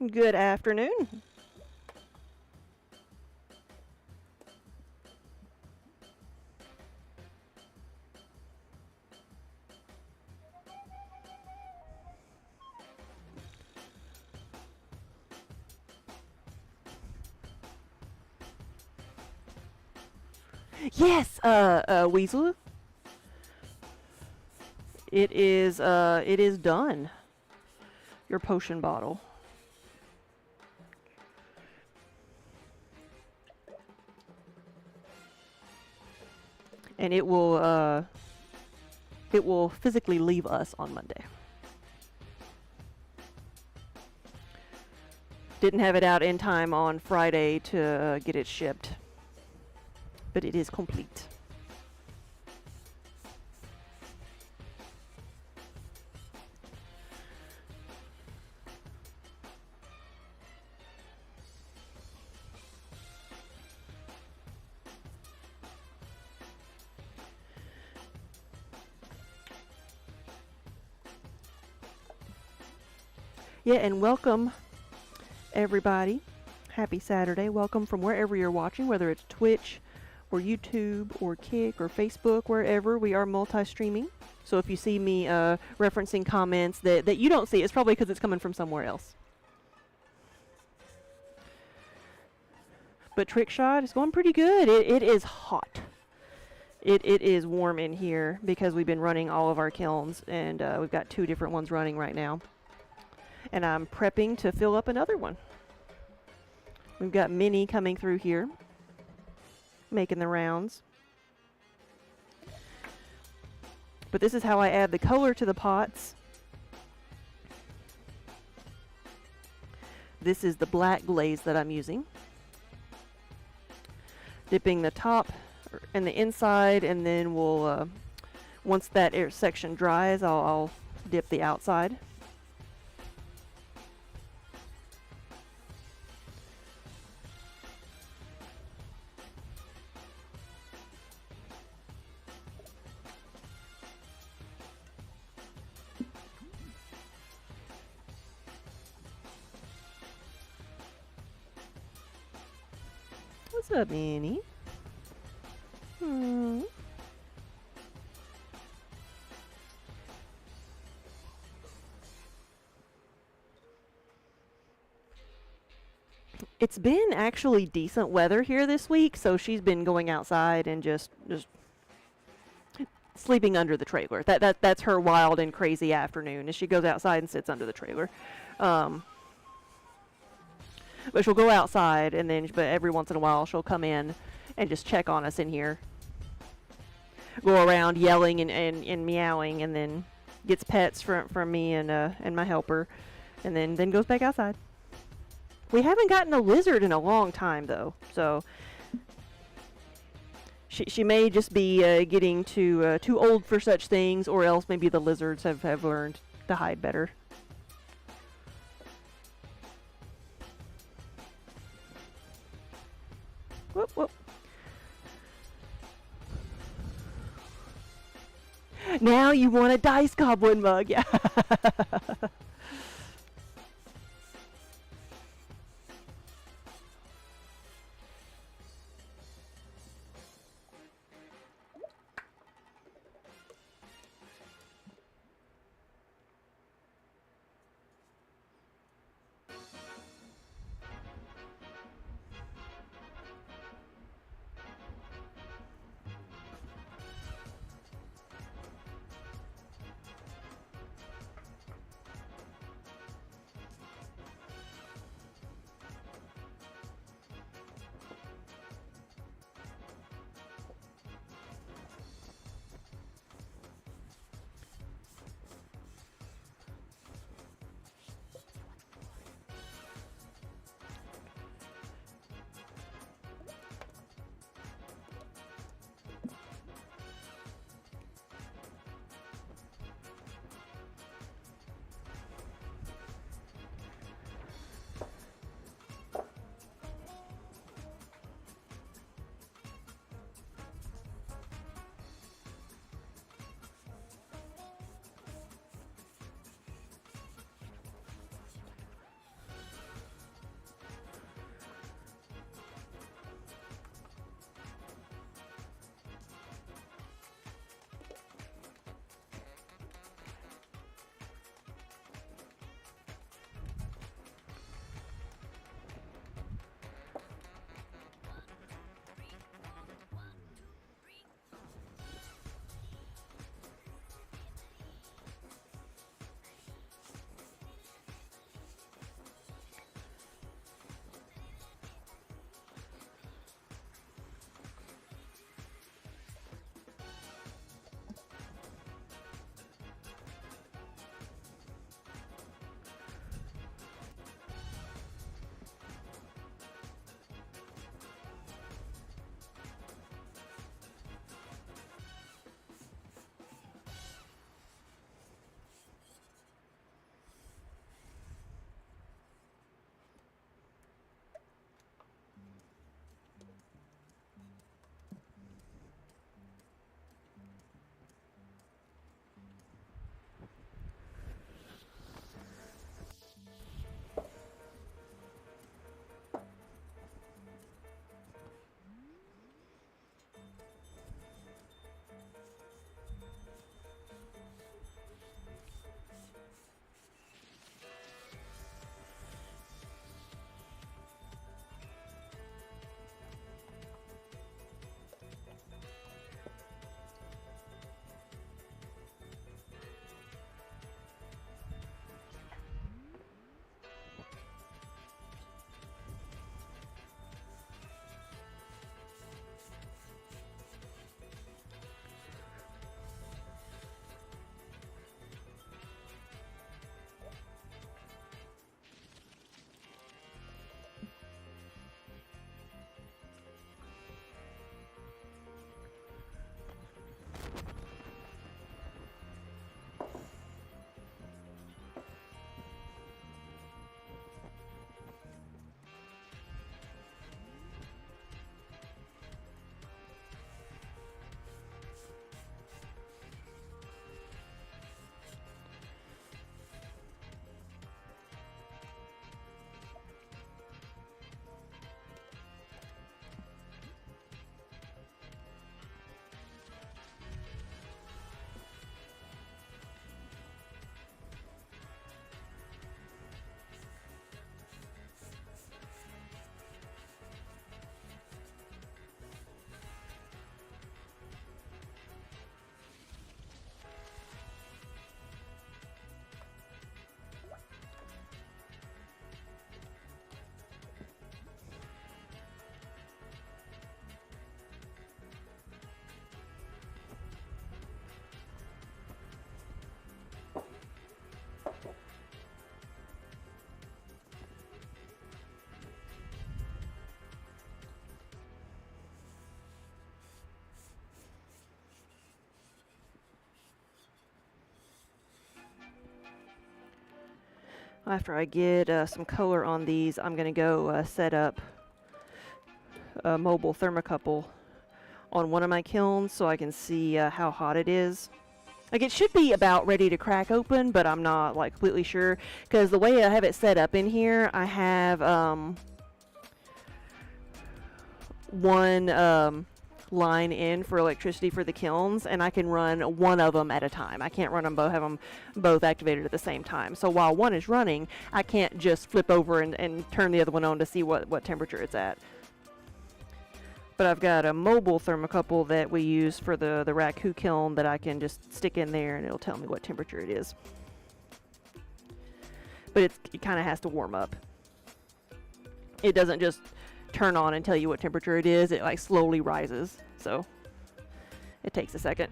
Good afternoon. Yes, Weasel. It is done. Your potion bottle. And it will physically leave us on Monday. Didn't have it out in time on Friday to get it shipped, but it is complete. Yeah, and welcome everybody. Happy Saturday. Welcome from wherever you're watching, whether it's Twitch or YouTube or Kick or Facebook, wherever. We are multi-streaming. So if you see me referencing comments that you don't see, it's probably because it's coming from somewhere else. But trick shot is going pretty good. It is hot. It is warm in here because we've been running all of our kilns, and we've got 2 different ones running right now. And I'm prepping to fill up another one. We've got Minnie coming through here, making the rounds. But this is how I add the color to the pots. This is the black glaze that I'm using. Dipping the top and the inside, and then we'll, once that air section dries, I'll dip the outside. What's up, Minnie? It's been actually decent weather here this week, so she's been going outside and just sleeping under the trailer. That's her wild and crazy afternoon, is she goes outside and sits under the trailer. But she'll go outside, and then but every once in a while she'll come in and just check on us in here. Go around yelling and meowing, and then gets pets from me and my helper, and then goes back outside. We haven't gotten a lizard in a long time, though, so she may just be getting too old for such things, or else maybe the lizards have learned to hide better. Whoop, whoop. Now you want a dice goblin mug, yeah. After I get some color on these, I'm going to go set up a mobile thermocouple on one of my kilns so I can see how hot it is. Like, it should be about ready to crack open, but I'm not like completely sure because the way I have it set up in here, I have one line in for electricity for the kilns, and I can run one of them at a time. I can't run them both, have them both activated at the same time. So while one is running, I can't just flip over and turn the other one on to see what temperature it's at. But I've got a mobile thermocouple that we use for the raku kiln that I can just stick in there and it'll tell me what temperature it is. But it kind of has to warm up. It doesn't just turn on and tell you what temperature it is. It like slowly rises, so it takes a second.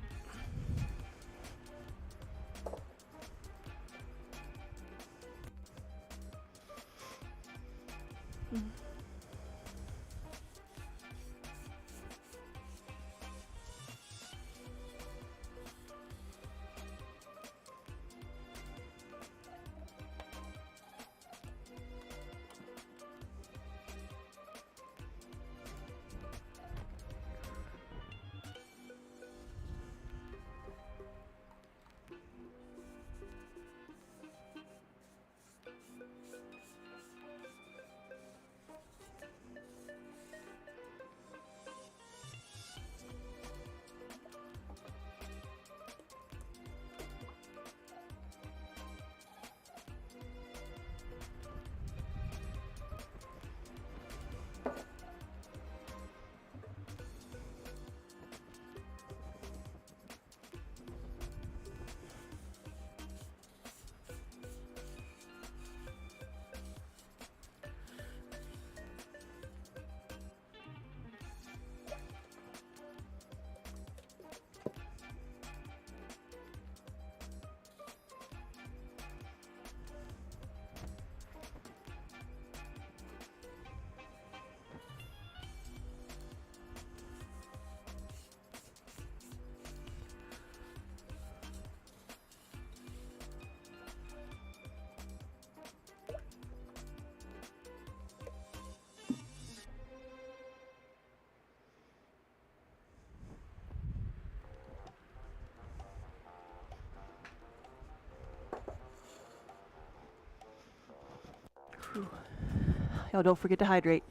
Y'all don't forget to hydrate.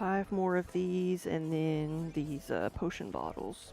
5 more of these, and then these potion bottles.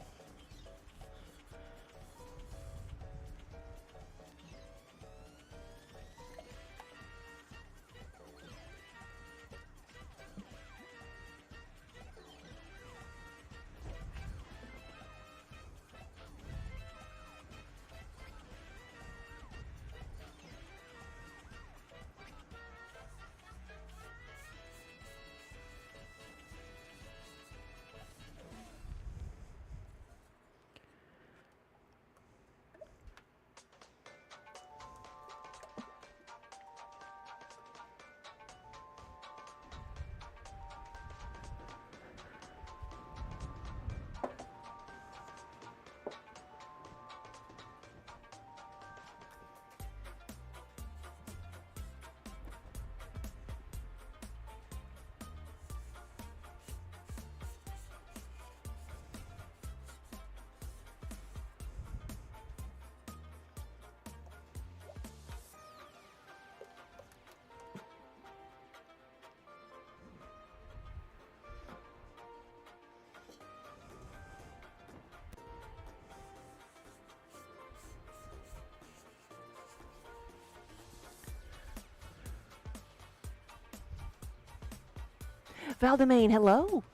Valdemain, hello.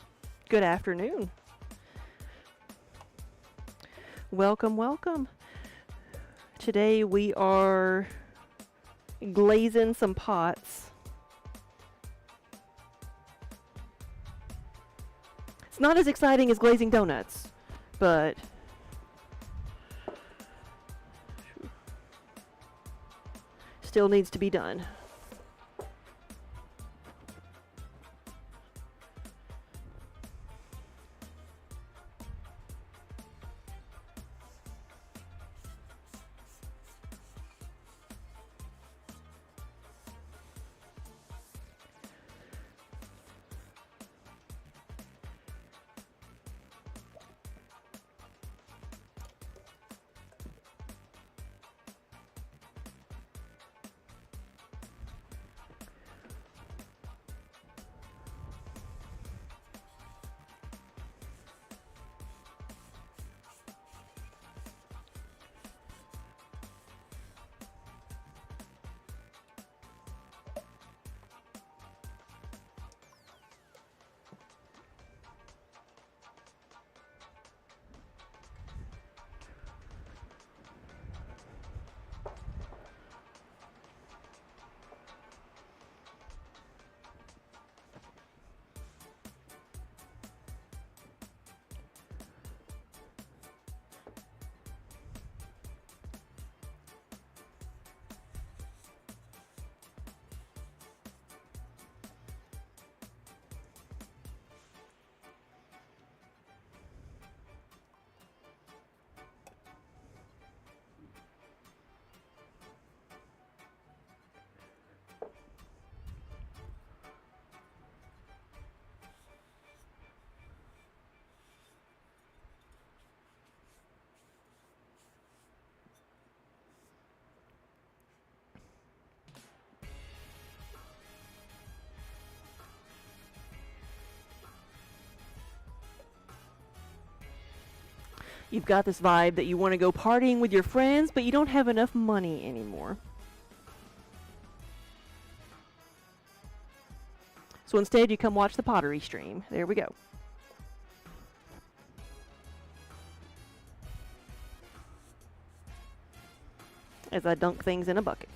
Good afternoon. Welcome, welcome. Today we are glazing some pots. It's not as exciting as glazing donuts, but still needs to be done. You've got this vibe that you want to go partying with your friends, but you don't have enough money anymore. So instead, you come watch the pottery stream. There we go. As I dunk things in a bucket.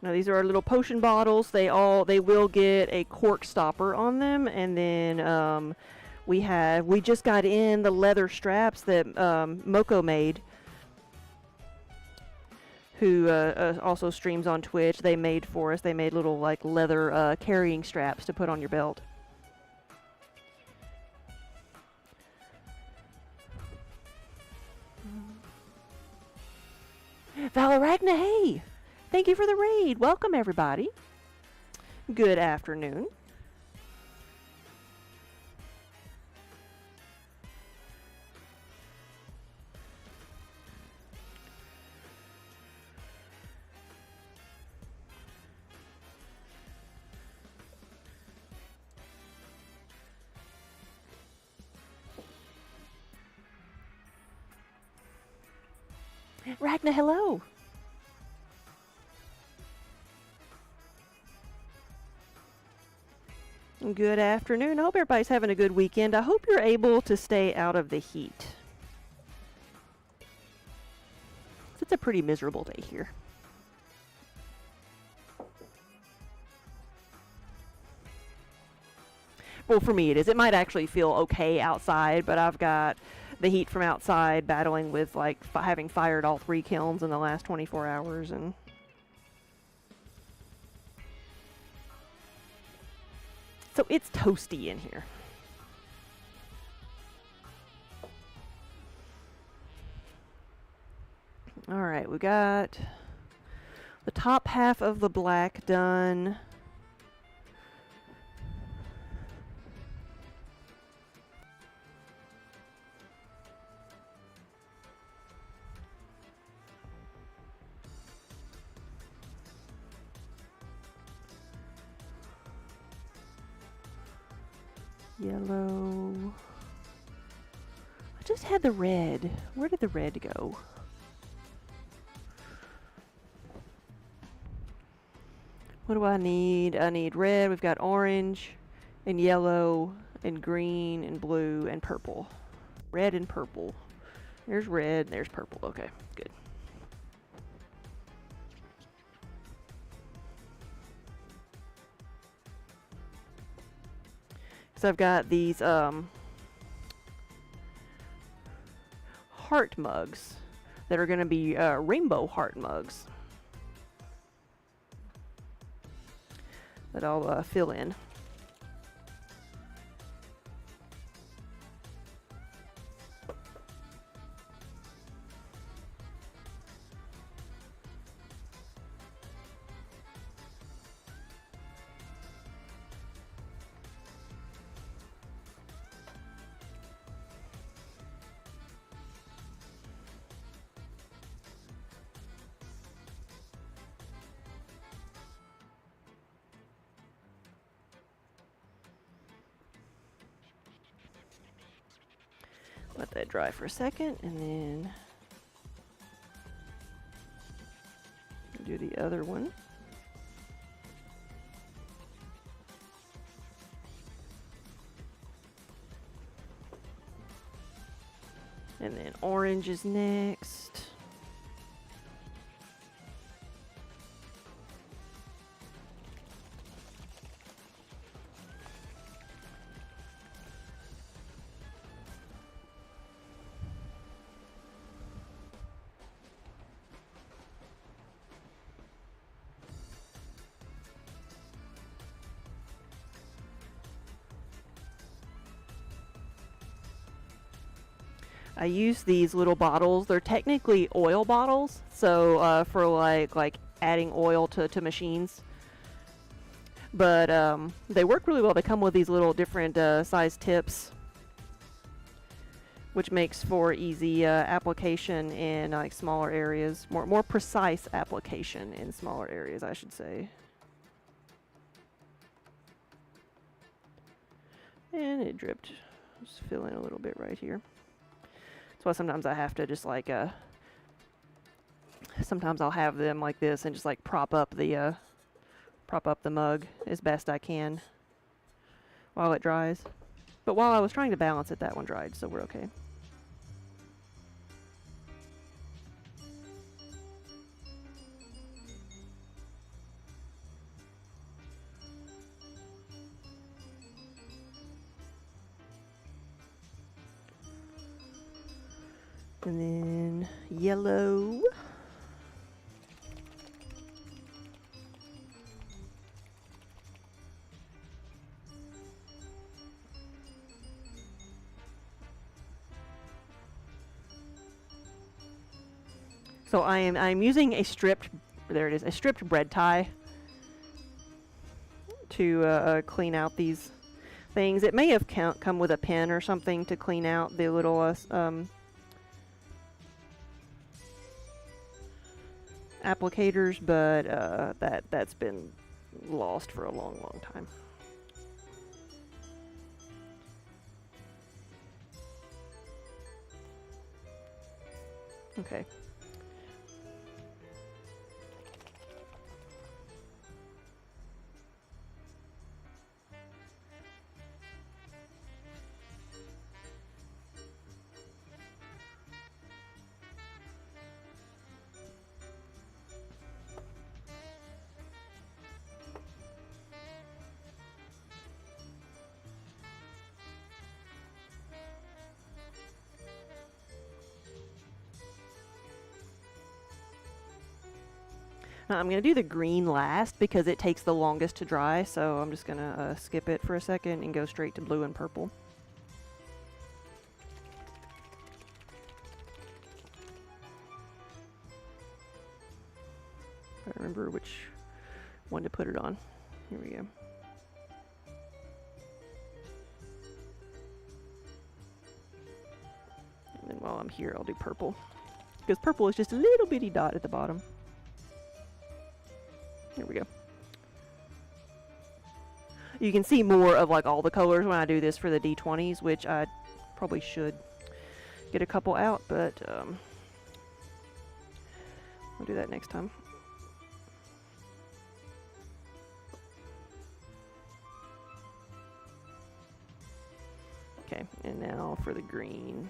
Now these are our little potion bottles. They will get a cork stopper on them, and then we just got in the leather straps that Moko made, who also streams on Twitch. They made for us. They made little like leather carrying straps to put on your belt. Valaragna, hey! Thank you for the raid. Welcome, everybody. Good afternoon. Ragna, hello. Good afternoon. I hope everybody's having a good weekend. I hope you're able to stay out of the heat. It's a pretty miserable day here. Well, for me it is. It might actually feel okay outside, but I've got the heat from outside battling with like having fired all 3 kilns in the last 24 hours and so it's toasty in here. All right, we got the top half of the black done. Yellow. I just had the red. Where did the red go? What do I need? I need red. We've got orange and yellow and green and blue and purple. Red and purple. There's red, there's purple. Okay, good. So I've got these heart mugs that are going to be rainbow heart mugs that I'll fill in. Let that dry for a second and then do the other one. And then orange is next. I use these little bottles. They're technically oil bottles, so for like adding oil to machines. But they work really well. They come with these little different size tips, which makes for easy application in like smaller areas, more precise application in smaller areas, I should say. And it dripped. Just fill in a little bit right here. That's why sometimes I have to just like sometimes I'll have them like this and just like prop up the mug as best I can while it dries. But while I was trying to balance it, that one dried, so we're okay. And then yellow. So I'm using a stripped, there it is, a stripped bread tie. to clean out these things. It may have come with a pen or something to clean out the little applicators, but that's been lost for a long time. Okay. Now I'm going to do the green last because it takes the longest to dry, so I'm just going to skip it for a second and go straight to blue and purple. I remember which one to put it on. Here we go. And then while I'm here, I'll do purple, because purple is just a little bitty dot at the bottom. Here we go. You can see more of like all the colors when I do this for the D20s, which I probably should get a couple out, but I'll do that next time. Okay, and now for the green.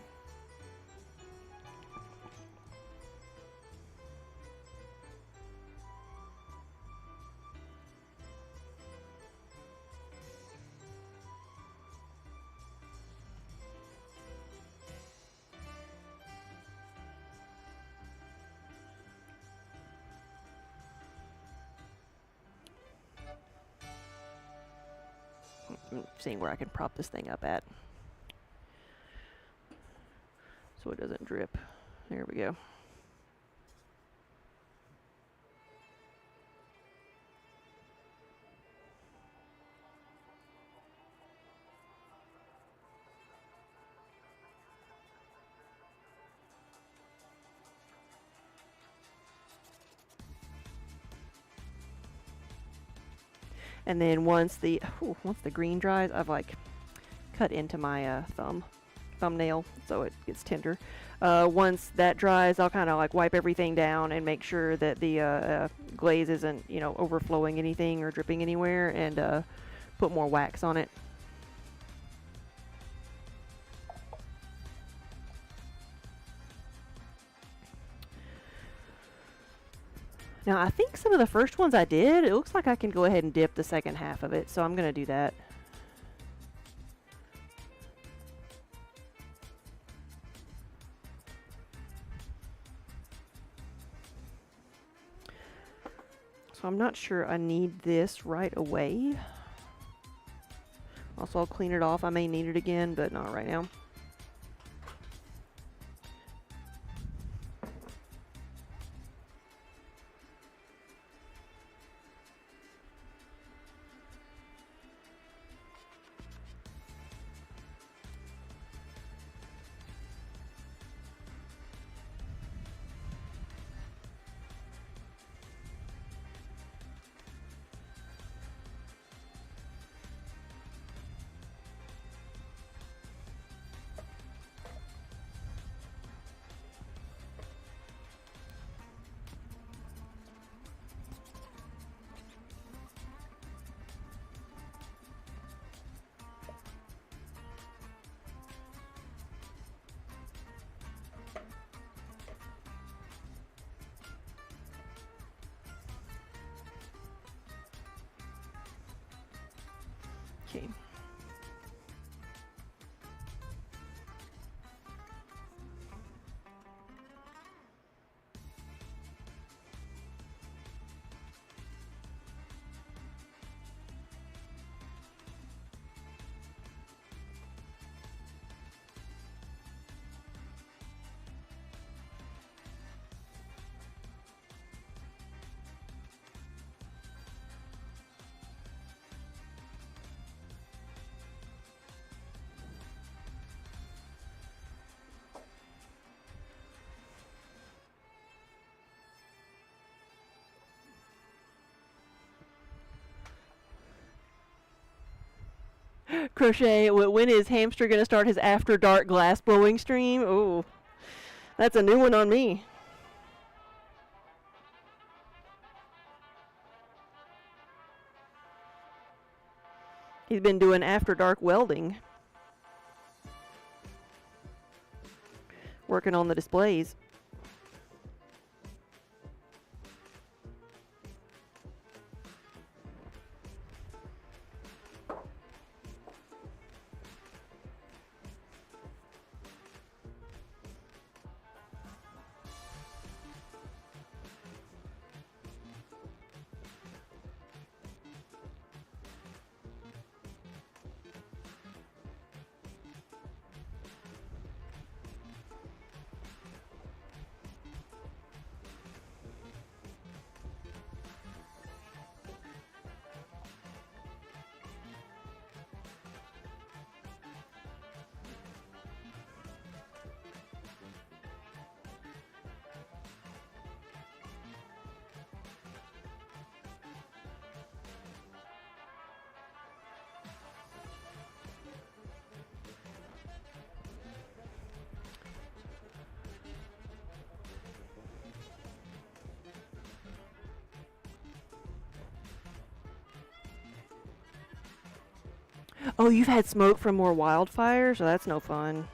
Seeing where I can prop this thing up at so it doesn't drip. There we go. And then once the green dries, I've like cut into my thumbnail so it gets tender. Once that dries, I'll kind of like wipe everything down and make sure that the glaze isn't, you know, overflowing anything or dripping anywhere, and put more wax on it. Now, I think some of the first ones I did, it looks like I can go ahead and dip the second half of it, so I'm going to do that. So I'm not sure I need this right away. Also, I'll clean it off. I may need it again, but not right now. Okay. Crochet, when is Hamster going to start his after dark glass blowing stream? Ooh, that's a new one on me. He's been doing after dark welding. Working on the displays. Oh, you've had smoke from more wildfires? So that's no fun.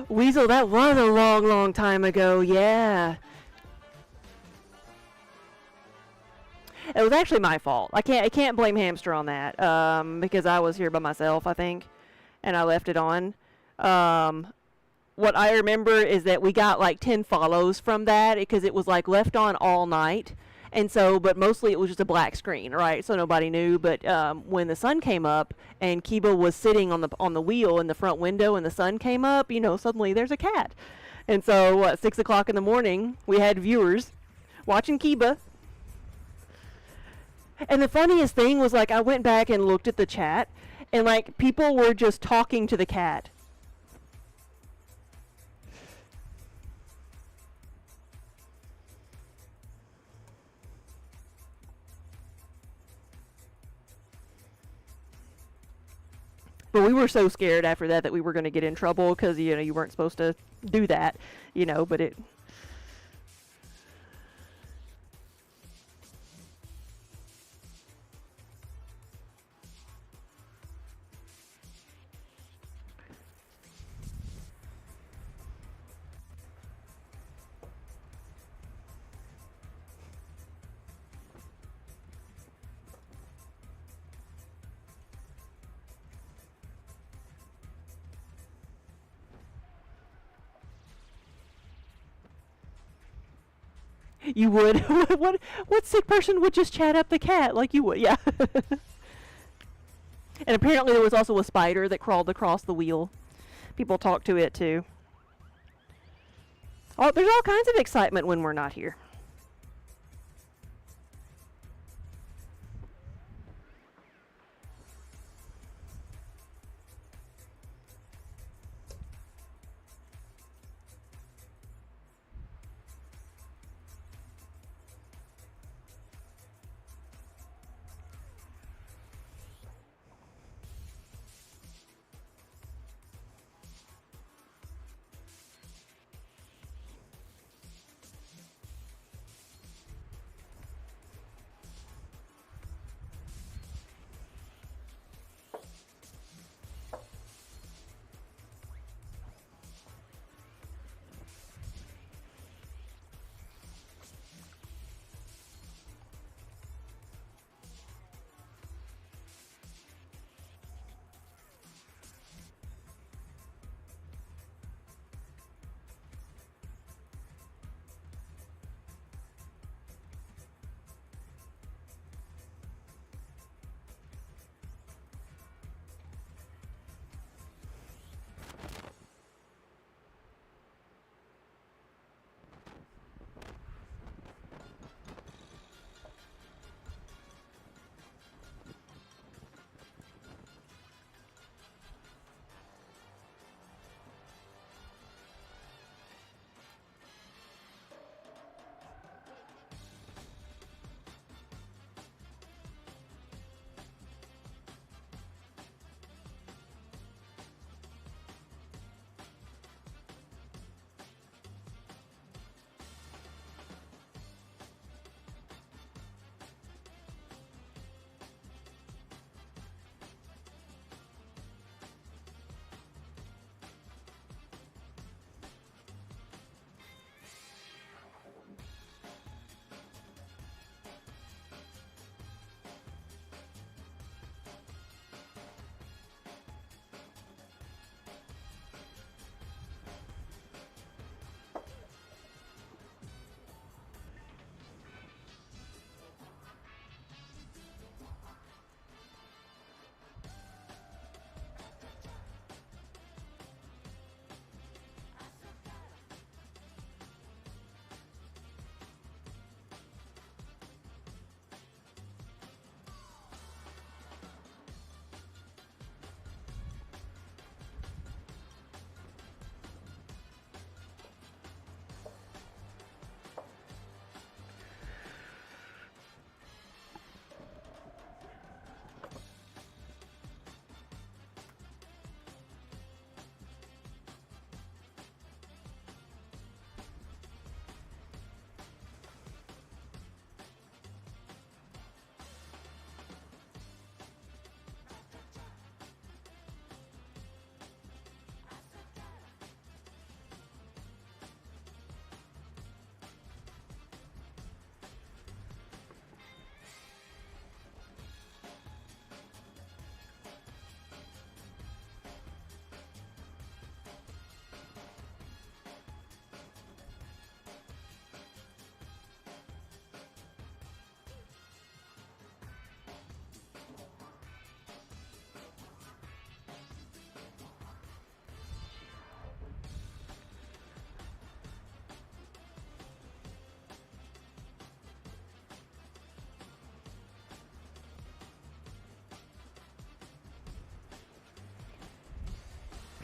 Weasel, that was a long, long time ago, yeah. It was actually my fault. I can't blame Hamster on that, because I was here by myself, I think, and I left it on. What I remember is that we got like 10 follows from that because it was like left on all night. And so, but mostly it was just a black screen, right? So nobody knew. But when the sun came up and Kiba was sitting on the wheel in the front window, and the sun came up, you know, suddenly there's a cat. And so, 6 o'clock in the morning, we had viewers watching Kiba. And the funniest thing was, like, I went back and looked at the chat, and like people were just talking to the cat. But we were so scared after that we were going to get in trouble because, you know, you weren't supposed to do that, you know, but it... You would? what sick person would just chat up the cat like you would? Yeah. And apparently there was also a spider that crawled across the wheel. People talk to it too. Oh, there's all kinds of excitement when we're not here.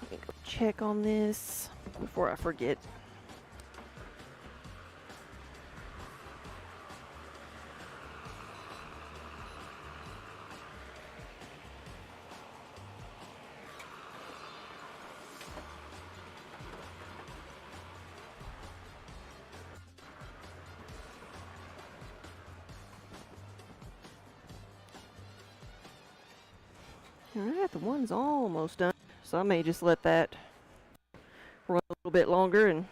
Let me go check on this before I forget. Alright, the one's almost done, so I may just let that run a little bit longer, and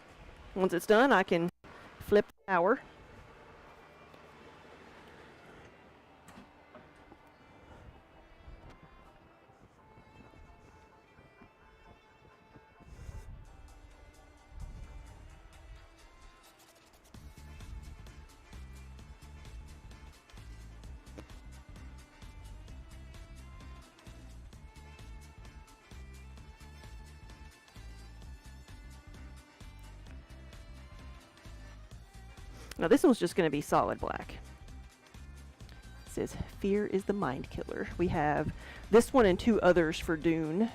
once it's done I can flip the power. Now this one's just going to be solid black. It says, fear is the mind killer. We have this one and 2 others for Dune.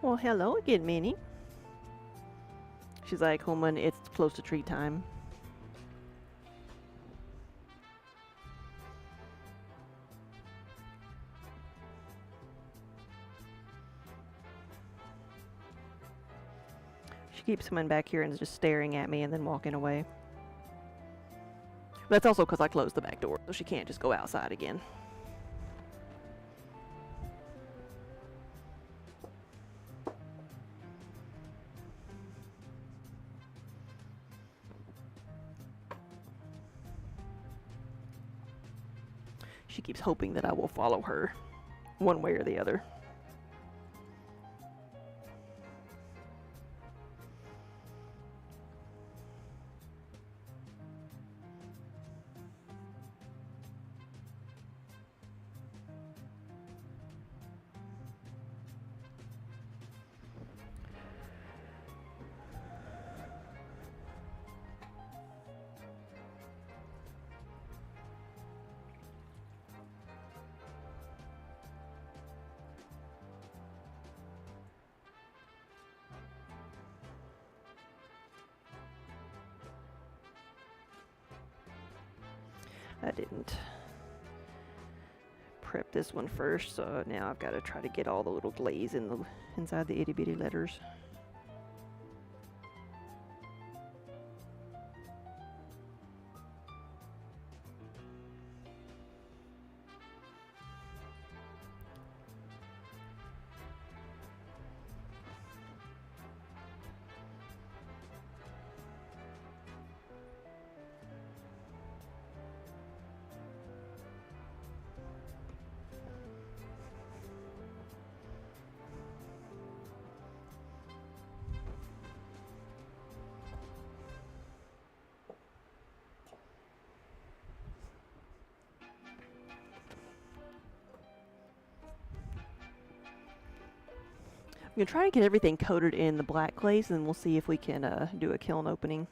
Well, hello again, Minnie. She's like, Holman, it's close to treat time. keeps coming back here and just staring at me and then walking away. That's also because I closed the back door, so she can't just go outside again. She keeps hoping that I will follow her one way or the other. I didn't prep this one first, so now I've got to try to get all the little glaze inside the itty bitty letters. I'm going to try to get everything coated in the black glaze, and we'll see if we can do a kiln opening.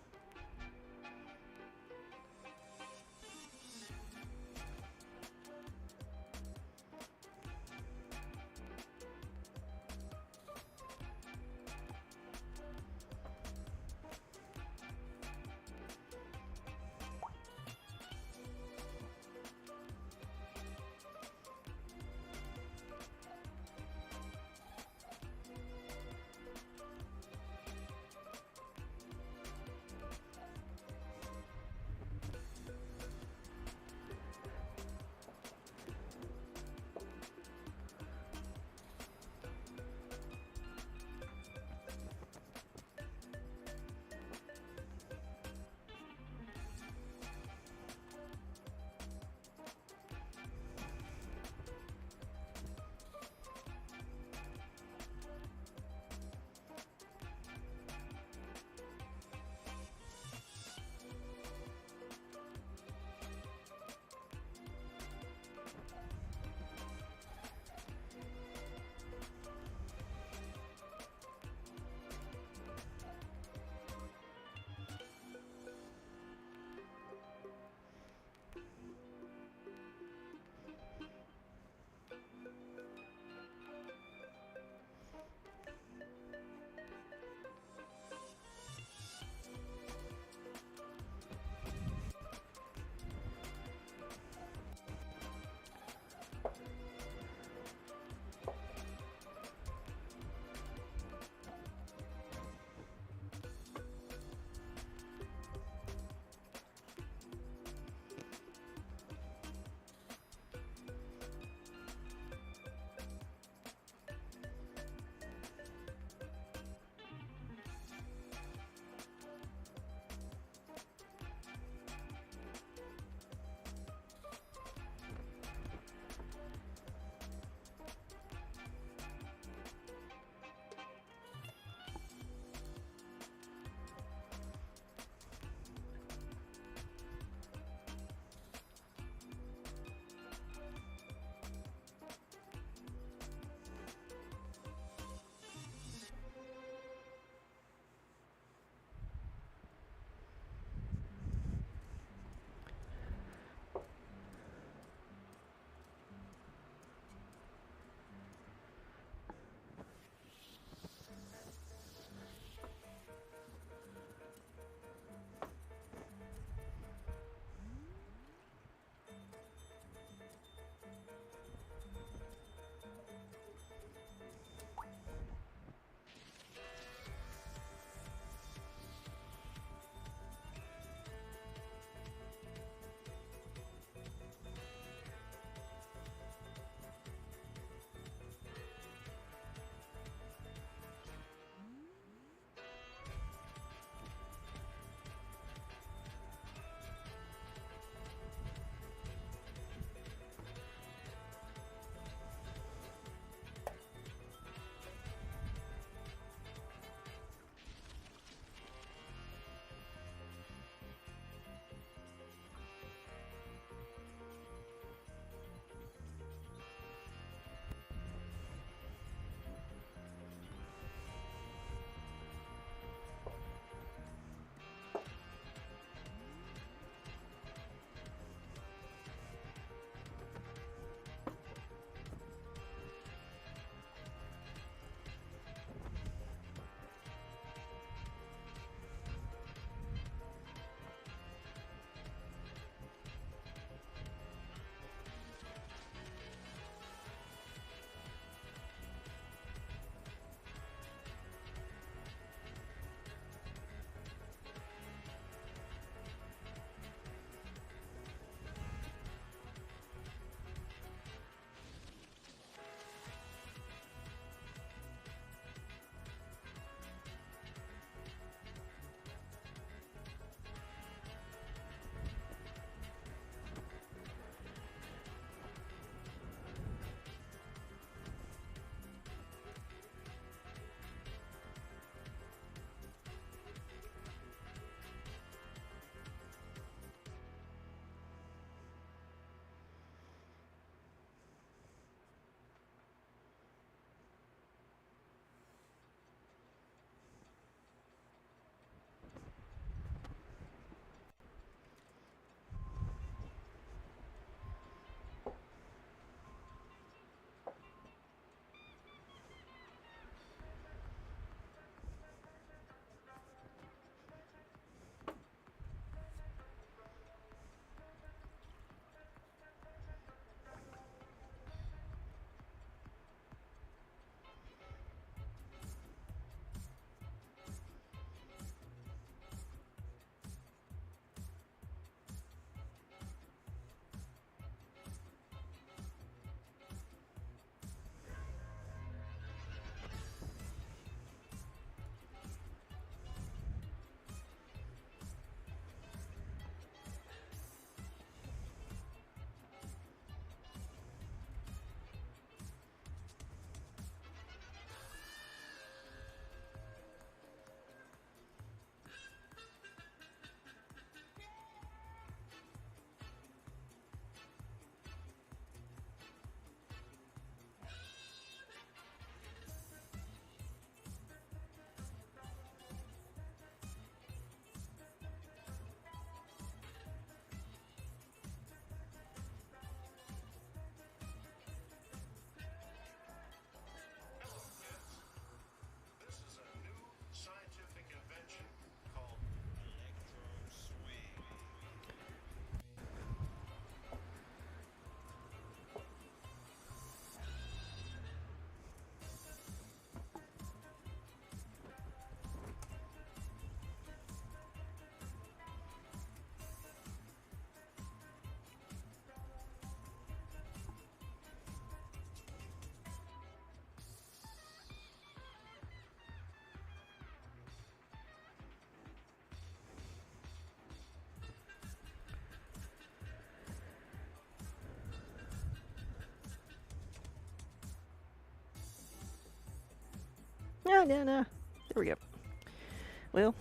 No, no, no. There we go. Well.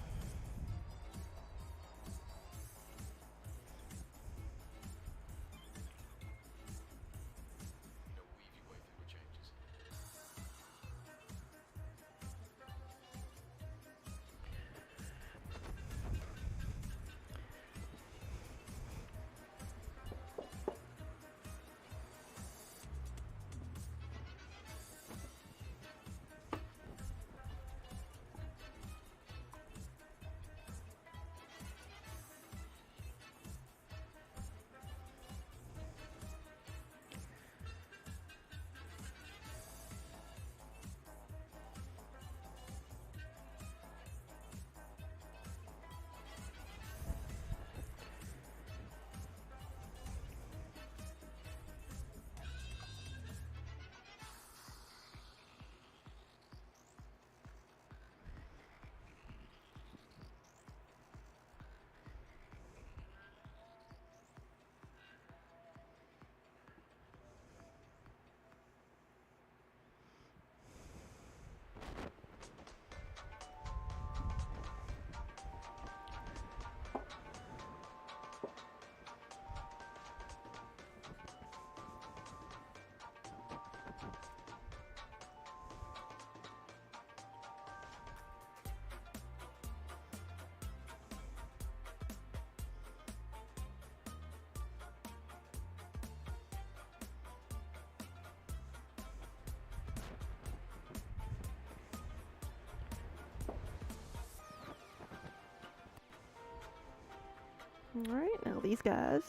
Alright, now these guys.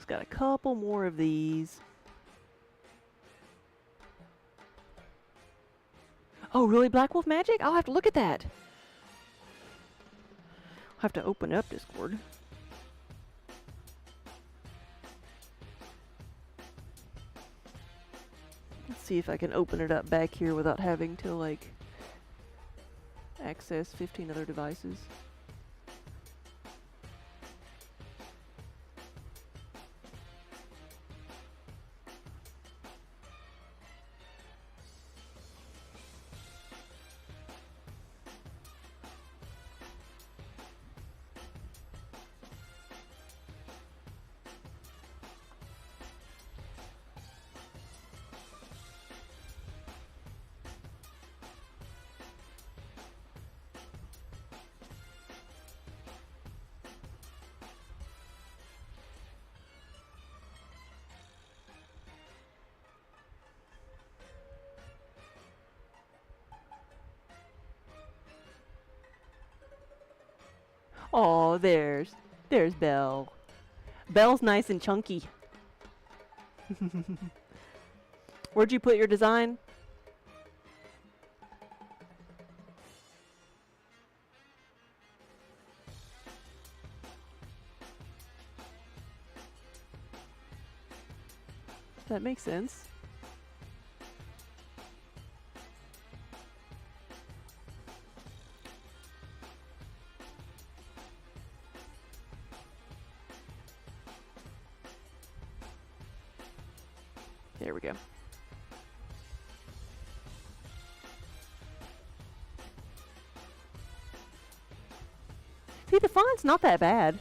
It's got a couple more of these. Oh, really? Black Wolf Magic? I'll have to look at that. I'll have to open up Discord. see if I can open it up back here without having to, like, access 15 other devices. Oh, there's Belle. Belle's nice and chunky. Where'd you put your design? That makes sense. There we go. See, the font's not that bad.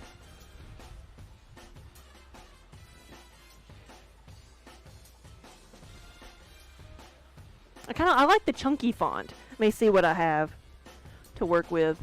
I like the chunky font. Let me see what I have to work with.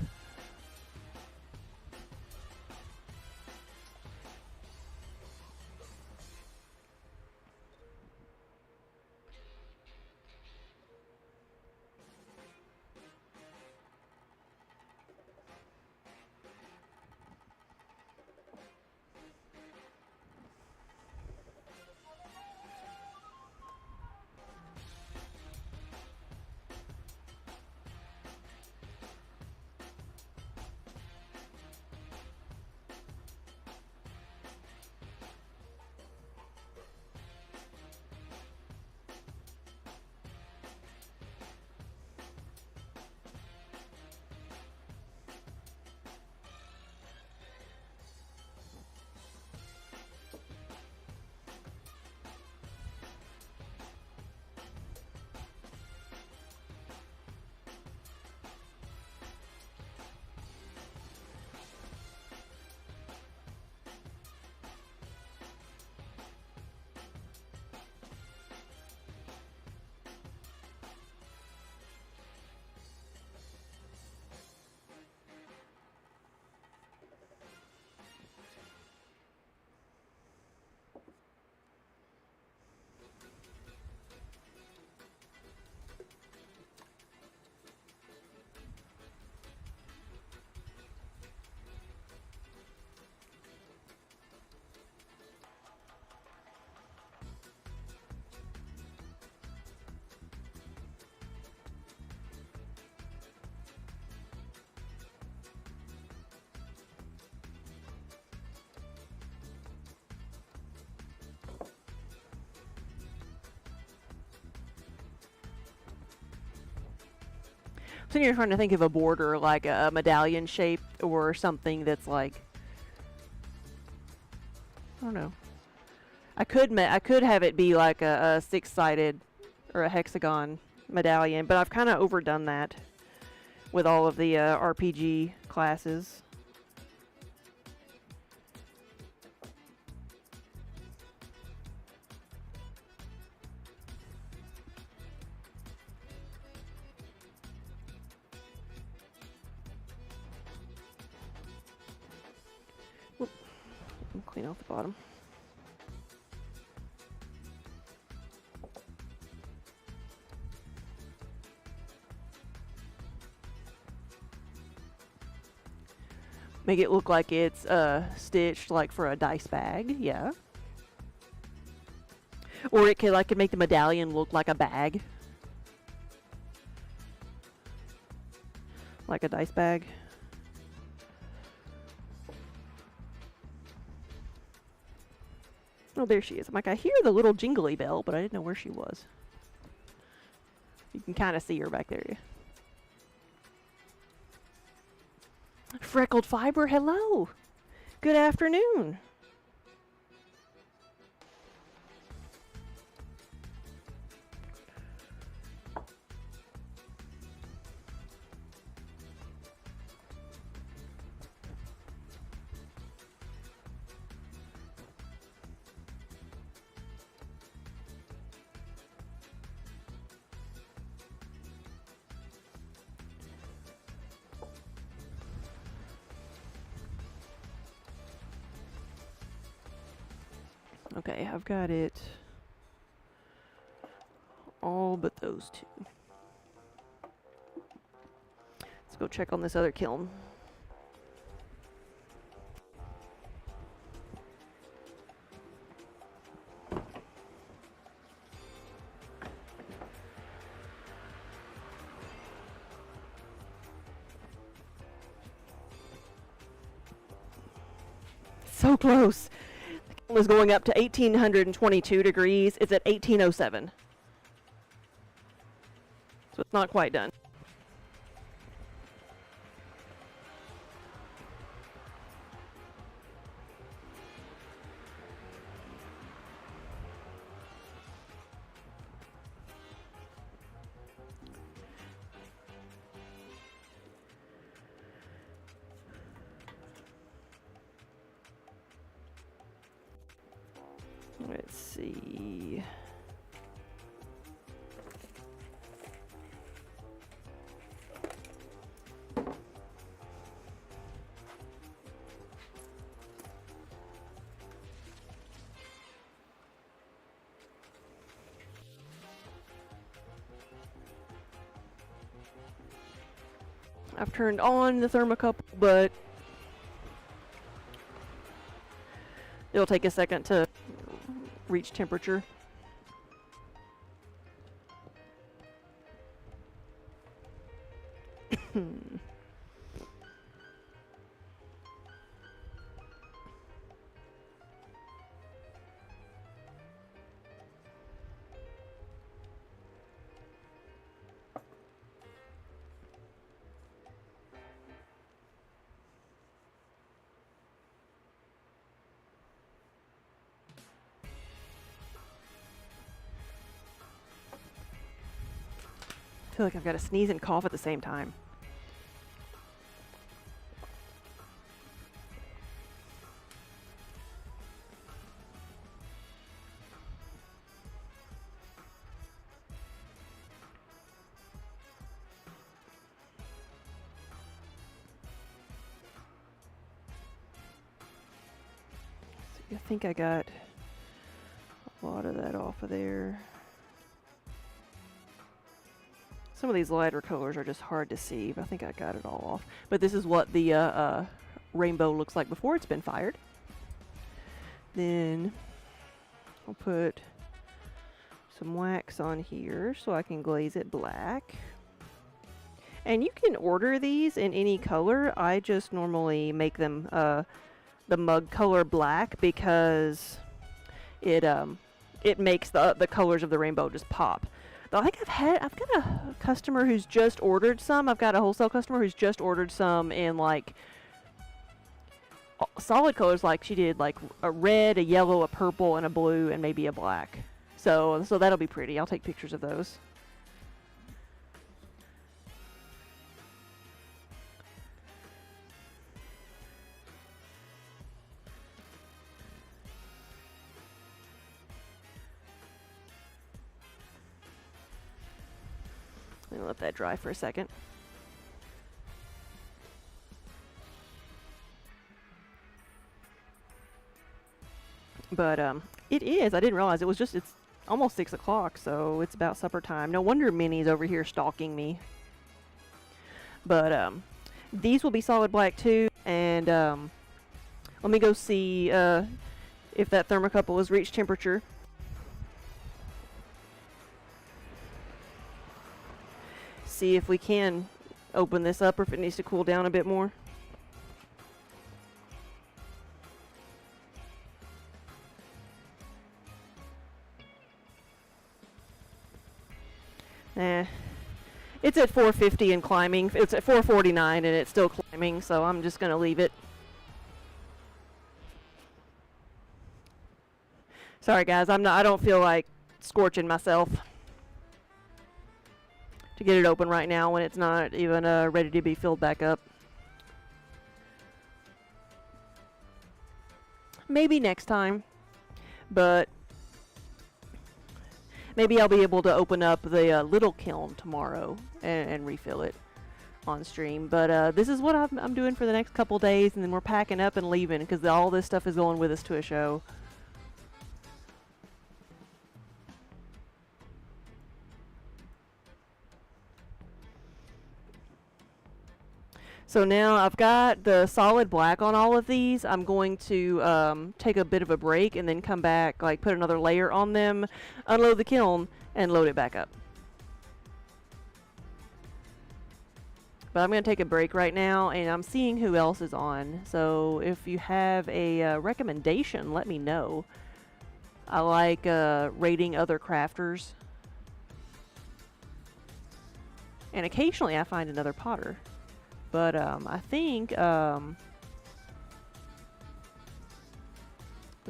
So you're trying to think of a border like a medallion shape or something that's like, I don't know. I could have it be like a six-sided or a hexagon medallion, but I've kind of overdone that with all of the RPG classes. Clean off the bottom. Make it look like it's stitched like for a dice bag, yeah. Or it could make the medallion look like a bag. Like a dice bag. Oh, there she is. I'm like, I hear the little jingly bell, but I didn't know where she was. You can kind of see her back there. Freckled Fiber, hello. Good afternoon. Okay, I've got it all but those two. Let's go check on this other kiln. So close. Was going up to 1822 degrees. It's at 1807. So it's not quite done. Let's see. I've turned on the thermocouple, but it'll take a second to reach temperature. I feel like I've got to sneeze and cough at the same time. I think I got a lot of that off of there. Some of these lighter colors are just hard to see, but I think I got it all off. But this is what the rainbow looks like before it's been fired. Then I'll put some wax on here so I can glaze it black. And you can order these in any color. I just normally make them the mug color black because it makes the colors of the rainbow just pop. Though I think I've got a customer who's just ordered some. I've got a wholesale customer who's just ordered some in like solid colors, like she did, like a red, a yellow, a purple, and a blue, and maybe a black. So that'll be pretty. I'll take pictures of those. Let that dry for a second. But it is. I didn't realize it was just. It's almost 6 o'clock, so it's about supper time. No wonder Minnie's over here stalking me. But these will be solid black too. And let me go see if that thermocouple has reached temperature. See if we can open this up or if it needs to cool down a bit more. It's at 450 and climbing. It's at 449 and it's still climbing, so I'm just going to leave it. Sorry guys, I don't feel like scorching myself to get it open right now when it's not even ready to be filled back up. Maybe next time, but maybe I'll be able to open up the little kiln tomorrow and refill it on stream. But this is what I'm doing for the next couple days, and then we're packing up and leaving because all this stuff is going with us to a show. So now I've got the solid black on all of these. I'm going to take a bit of a break and then come back, like put another layer on them, unload the kiln, and load it back up. But I'm going to take a break right now, and I'm seeing who else is on. So if you have a recommendation, let me know. I like rating other crafters. And occasionally I find another potter. But I think, let's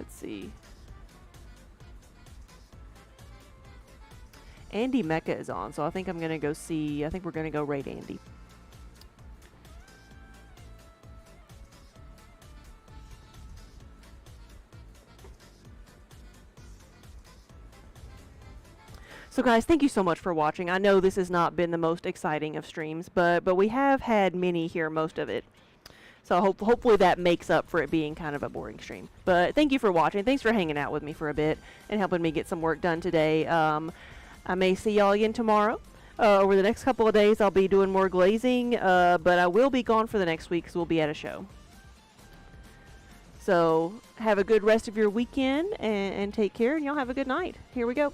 see. Andy Mecca is on, so I think I'm going to go see, I think we're going to go raid Andy. So guys, thank you so much for watching. I know this has not been the most exciting of streams, but we have had many here, most of it. So hopefully that makes up for it being kind of a boring stream. But thank you for watching. Thanks for hanging out with me for a bit and helping me get some work done today. I may see y'all again tomorrow. Over the next couple of days, I'll be doing more glazing, but I will be gone for the next week because we'll be at a show. So have a good rest of your weekend and take care, and y'all have a good night. Here we go.